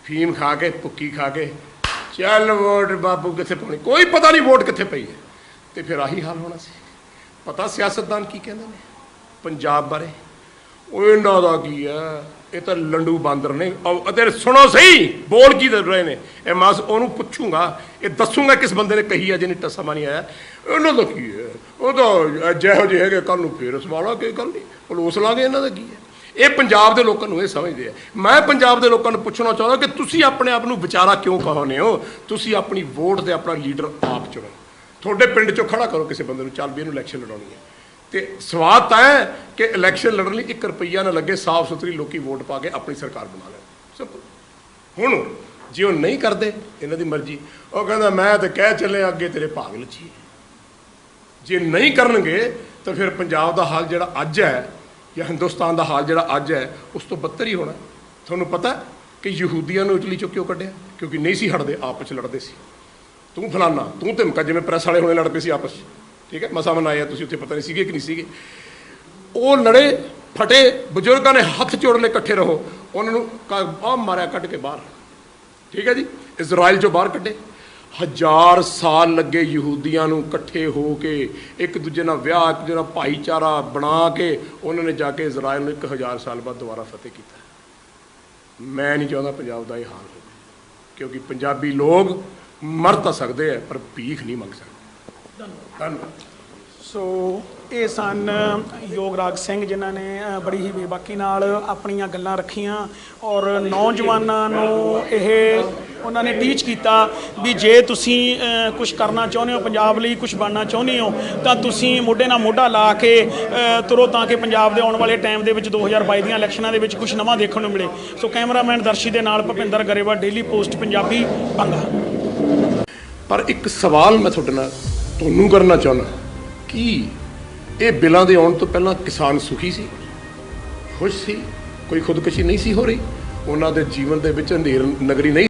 ਫੀਮ ਖਾ ਕੇ, ਭੁੱਕੀ ਖਾ ਕੇ, ਚੱਲ ਵੋਟ ਬਾਪੂ ਕਿੱਥੇ ਪਾਉਣੀ, ਕੋਈ ਪਤਾ ਨਹੀਂ ਵੋਟ ਕਿੱਥੇ ਪਈ ਹੈ। ਤੇ ਫਿਰ ਆਹੀ ਹਾਲ ਹੋਣਾ ਸੀ। ਪਤਾ ਸਿਆਸਤਦਾਨ ਕੀ ਕਹਿੰਦੇ ਨੇ ਪੰਜਾਬ ਬਾਰੇ? ਉਹ ਇਹਨਾਂ ਦਾ ਕੀ ਹੈ, ਇਹ ਤਾਂ ਲੰਡੂ ਬਾਂਦਰ ਨੇ। ਅਤੇ ਸੁਣੋ ਸਹੀ, ਬੋਲ ਕੀ ਰਹੇ ਨੇ ਇਹ? ਮੈਂ ਉਹਨੂੰ ਪੁੱਛੂੰਗਾ, ਇਹ ਦੱਸੂਗਾ ਕਿਸ ਬੰਦੇ ਨੇ ਕਹੀ ਹੈ, ਜਿਹਨੇ ਟੱਸਾ ਮਾ ਨਹੀਂ ਆਇਆ। ਇਹਨਾਂ ਦਾ ਕੀ ਹੈ? ਉਹ ਤਾਂ ਜਿਹੋ ਜਿਹੇ ਹੈਗੇ, ਕੱਲ੍ਹ ਨੂੰ ਫੇਰ ਸਵਾਲਾ ਕੋਈ ਗੱਲ ਨਹੀਂ, ਪਲੋਸ ਲਾਂਗੇ। ਇਹਨਾਂ ਦਾ ਕੀ ਹੈ? ਇਹ ਪੰਜਾਬ ਦੇ ਲੋਕਾਂ ਨੂੰ ਇਹ ਸਮਝਦੇ ਆ। ਮੈਂ ਪੰਜਾਬ ਦੇ ਲੋਕਾਂ ਨੂੰ ਪੁੱਛਣਾ ਚਾਹੁੰਦਾ ਕਿ ਤੁਸੀਂ ਆਪਣੇ ਆਪ ਨੂੰ ਵਿਚਾਰਾ ਕਿਉਂ ਕਹਾਉਂਦੇ ਹੋ? ਤੁਸੀਂ ਆਪਣੀ ਵੋਟ ਤੇ ਆਪਣਾ ਲੀਡਰ ਆਪ ਚੁਣੋ। ਤੁਹਾਡੇ ਪਿੰਡ 'ਚੋਂ ਖੜਾ ਕਰੋ ਕਿਸੇ ਬੰਦੇ ਨੂੰ, ਚੱਲ ਵੀ ਇਹਨੂੰ ਇਲੈਕਸ਼ਨ ਲੜਾਉਣੀ ਹੈ। ਤੇ ਸਵਾਦ ਤਾਂ ਹੈ ਕਿ ਇਲੈਕਸ਼ਨ ਲੜਨ ਲਈ 1 ਰੁਪਈਆ ਨਾ ਲੱਗੇ, ਸਾਫ਼ ਸੁਥਰੀ ਲੋਕੀ ਵੋਟ ਪਾ ਕੇ ਆਪਣੀ ਸਰਕਾਰ ਬਣਾ ਲੈਣ। ਸਿੰਪਲ। ਹੁਣ ਜੇ ਉਹ ਨਹੀਂ ਕਰਦੇ, ਇਹਨਾਂ ਦੀ ਮਰਜ਼ੀ। ਉਹ ਕਹਿੰਦਾ ਮੈਂ ਤਾਂ ਕਹਿ ਚੱਲਿਆ ਅੱਗੇ ਤੇਰੇ ਭਾਗ ਲੱਛੀਏ। ਜੇ ਨਹੀਂ ਕਰਨਗੇ ਤਾਂ ਫਿਰ ਪੰਜਾਬ ਦਾ ਹਾਲ ਜਿਹੜਾ ਅੱਜ ਹੈ, ਜਾਂ ਹਿੰਦੁਸਤਾਨ ਦਾ ਹਾਲ ਜਿਹੜਾ ਅੱਜ ਹੈ, ਉਸ ਤੋਂ ਬੱਤਰ ਹੀ ਹੋਣਾ। ਤੁਹਾਨੂੰ ਪਤਾ ਕਿ ਯਹੂਦੀਆਂ ਨੂੰ ਇਟਲੀ 'ਚੋਂ ਕਿਉਂ ਕੱਢਿਆ? ਕਿਉਂਕਿ ਨਹੀਂ ਸੀ ਹਟਦੇ, ਆਪਸ 'ਚ ਲੜਦੇ ਸੀ। ਤੂੰ ਫਲਾਨਾ, ਤੂੰ ਧਮਕਾ, ਜਿਵੇਂ ਪ੍ਰੈਸ ਵਾਲੇ ਹੁਣੇ ਲੜ ਪਏ ਸੀ ਆਪਸ 'ਚ, ਠੀਕ ਹੈ, ਮਸਾ ਮਨਾਇਆ, ਤੁਸੀਂ ਉੱਥੇ ਪਤਾ ਨਹੀਂ ਸੀਗੇ ਕਿ ਨਹੀਂ ਸੀਗੇ। ਉਹ ਲੜੇ ਫਟੇ, ਬਜ਼ੁਰਗਾਂ ਨੇ ਹੱਥ ਜੋੜ ਲਏ, ਇਕੱਠੇ ਰਹੋ। ਉਹਨਾਂ ਨੂੰ ਆਹ ਮਾਰਿਆ ਕੱਢ ਕੇ ਬਾਹਰ, ਠੀਕ ਹੈ ਜੀ, ਇਜ਼ਰਾਈਲ 'ਚੋਂ ਬਾਹਰ ਕੱਢੇ। 1000 ਸਾਲ ਲੱਗੇ ਯਹੂਦੀਆਂ ਨੂੰ ਇਕੱਠੇ ਹੋ ਕੇ, ਇੱਕ ਦੂਜੇ ਨਾਲ ਵਿਆਹ, ਇੱਕ ਦੂਜੇ ਨਾਲ ਭਾਈਚਾਰਾ ਬਣਾ ਕੇ ਉਹਨਾਂ ਨੇ ਜਾ ਕੇ ਇਜ਼ਰਾਈਲ ਨੂੰ 1000 ਸਾਲ ਬਾਅਦ ਦੁਬਾਰਾ ਫਤਿਹ ਕੀਤਾ। ਮੈਂ ਨਹੀਂ ਚਾਹੁੰਦਾ ਪੰਜਾਬ ਦਾ ਇਹ ਹਾਲ ਹੋਵੇ, ਕਿਉਂਕਿ ਪੰਜਾਬੀ ਲੋਕ ਮਰ ਤਾਂ ਸਕਦੇ ਆ ਪਰ ਭੀਖ ਨਹੀਂ ਮੰਗ ਸਕਦੇ। ਧੰਨਵਾਦ। ਸੋ ਇਹ ਸਨ ਯੋਗਰਾਜ ਸਿੰਘ, ਜਿਨ੍ਹਾਂ ਨੇ ਬੜੀ ਹੀ ਬੇਬਾਕੀ ਨਾਲ ਆਪਣੀਆਂ ਗੱਲਾਂ ਰੱਖੀਆਂ ਔਰ ਨੌਜਵਾਨਾਂ ਨੂੰ ਇਹ ਉਹਨਾਂ ਨੇ ਟੀਚ ਕੀਤਾ ਵੀ ਜੇ ਤੁਸੀਂ ਕੁਝ ਕਰਨਾ ਚਾਹੁੰਦੇ ਹੋ, ਪੰਜਾਬ ਲਈ ਕੁਝ ਬਣਨਾ ਚਾਹੁੰਦੇ ਹੋ, ਤਾਂ ਤੁਸੀਂ ਮੋਢੇ ਨਾਲ ਮੋਢਾ ਲਾ ਕੇ ਤੁਰੋ, ਤਾਂ ਕਿ ਪੰਜਾਬ ਦੇ ਆਉਣ ਵਾਲੇ ਟਾਈਮ ਦੇ ਵਿੱਚ 2022 ਦੀਆਂ ਇਲੈਕਸ਼ਨਾਂ ਦੇ ਵਿੱਚ ਕੁਝ ਨਵਾਂ ਦੇਖਣ ਨੂੰ ਮਿਲੇ। ਸੋ ਕੈਮਰਾਮੈਨ ਦਰਸ਼ੀ ਦੇ ਨਾਲ ਭੁਪਿੰਦਰ ਗਰੇਵਾਲ, ਡੇਲੀ ਪੋਸਟ ਪੰਜਾਬੀ, ਬੰਗਾ। ਪਰ ਇੱਕ ਸਵਾਲ ਮੈਂ ਤੁਹਾਡੇ ਨਾਲ ਤੁਹਾਨੂੰ ਕਰਨਾ ਚਾਹੁੰਦਾ, ਕਿ ਇਹ ਬਿੱਲਾਂ ਦੇ ਆਉਣ ਤੋਂ ਪਹਿਲਾਂ ਕਿਸਾਨ ਸੁਖੀ ਸੀ, ਖੁਸ਼ ਸੀ, ਕੋਈ ਖੁਦਕੁਸ਼ੀ ਨਹੀਂ ਸੀ ਹੋ ਰਹੀ, ਉਹਨਾਂ ਦੇ ਜੀਵਨ ਦੇ ਵਿੱਚ ਅੰਧੇਰ ਨਗਰੀ ਨਹੀਂ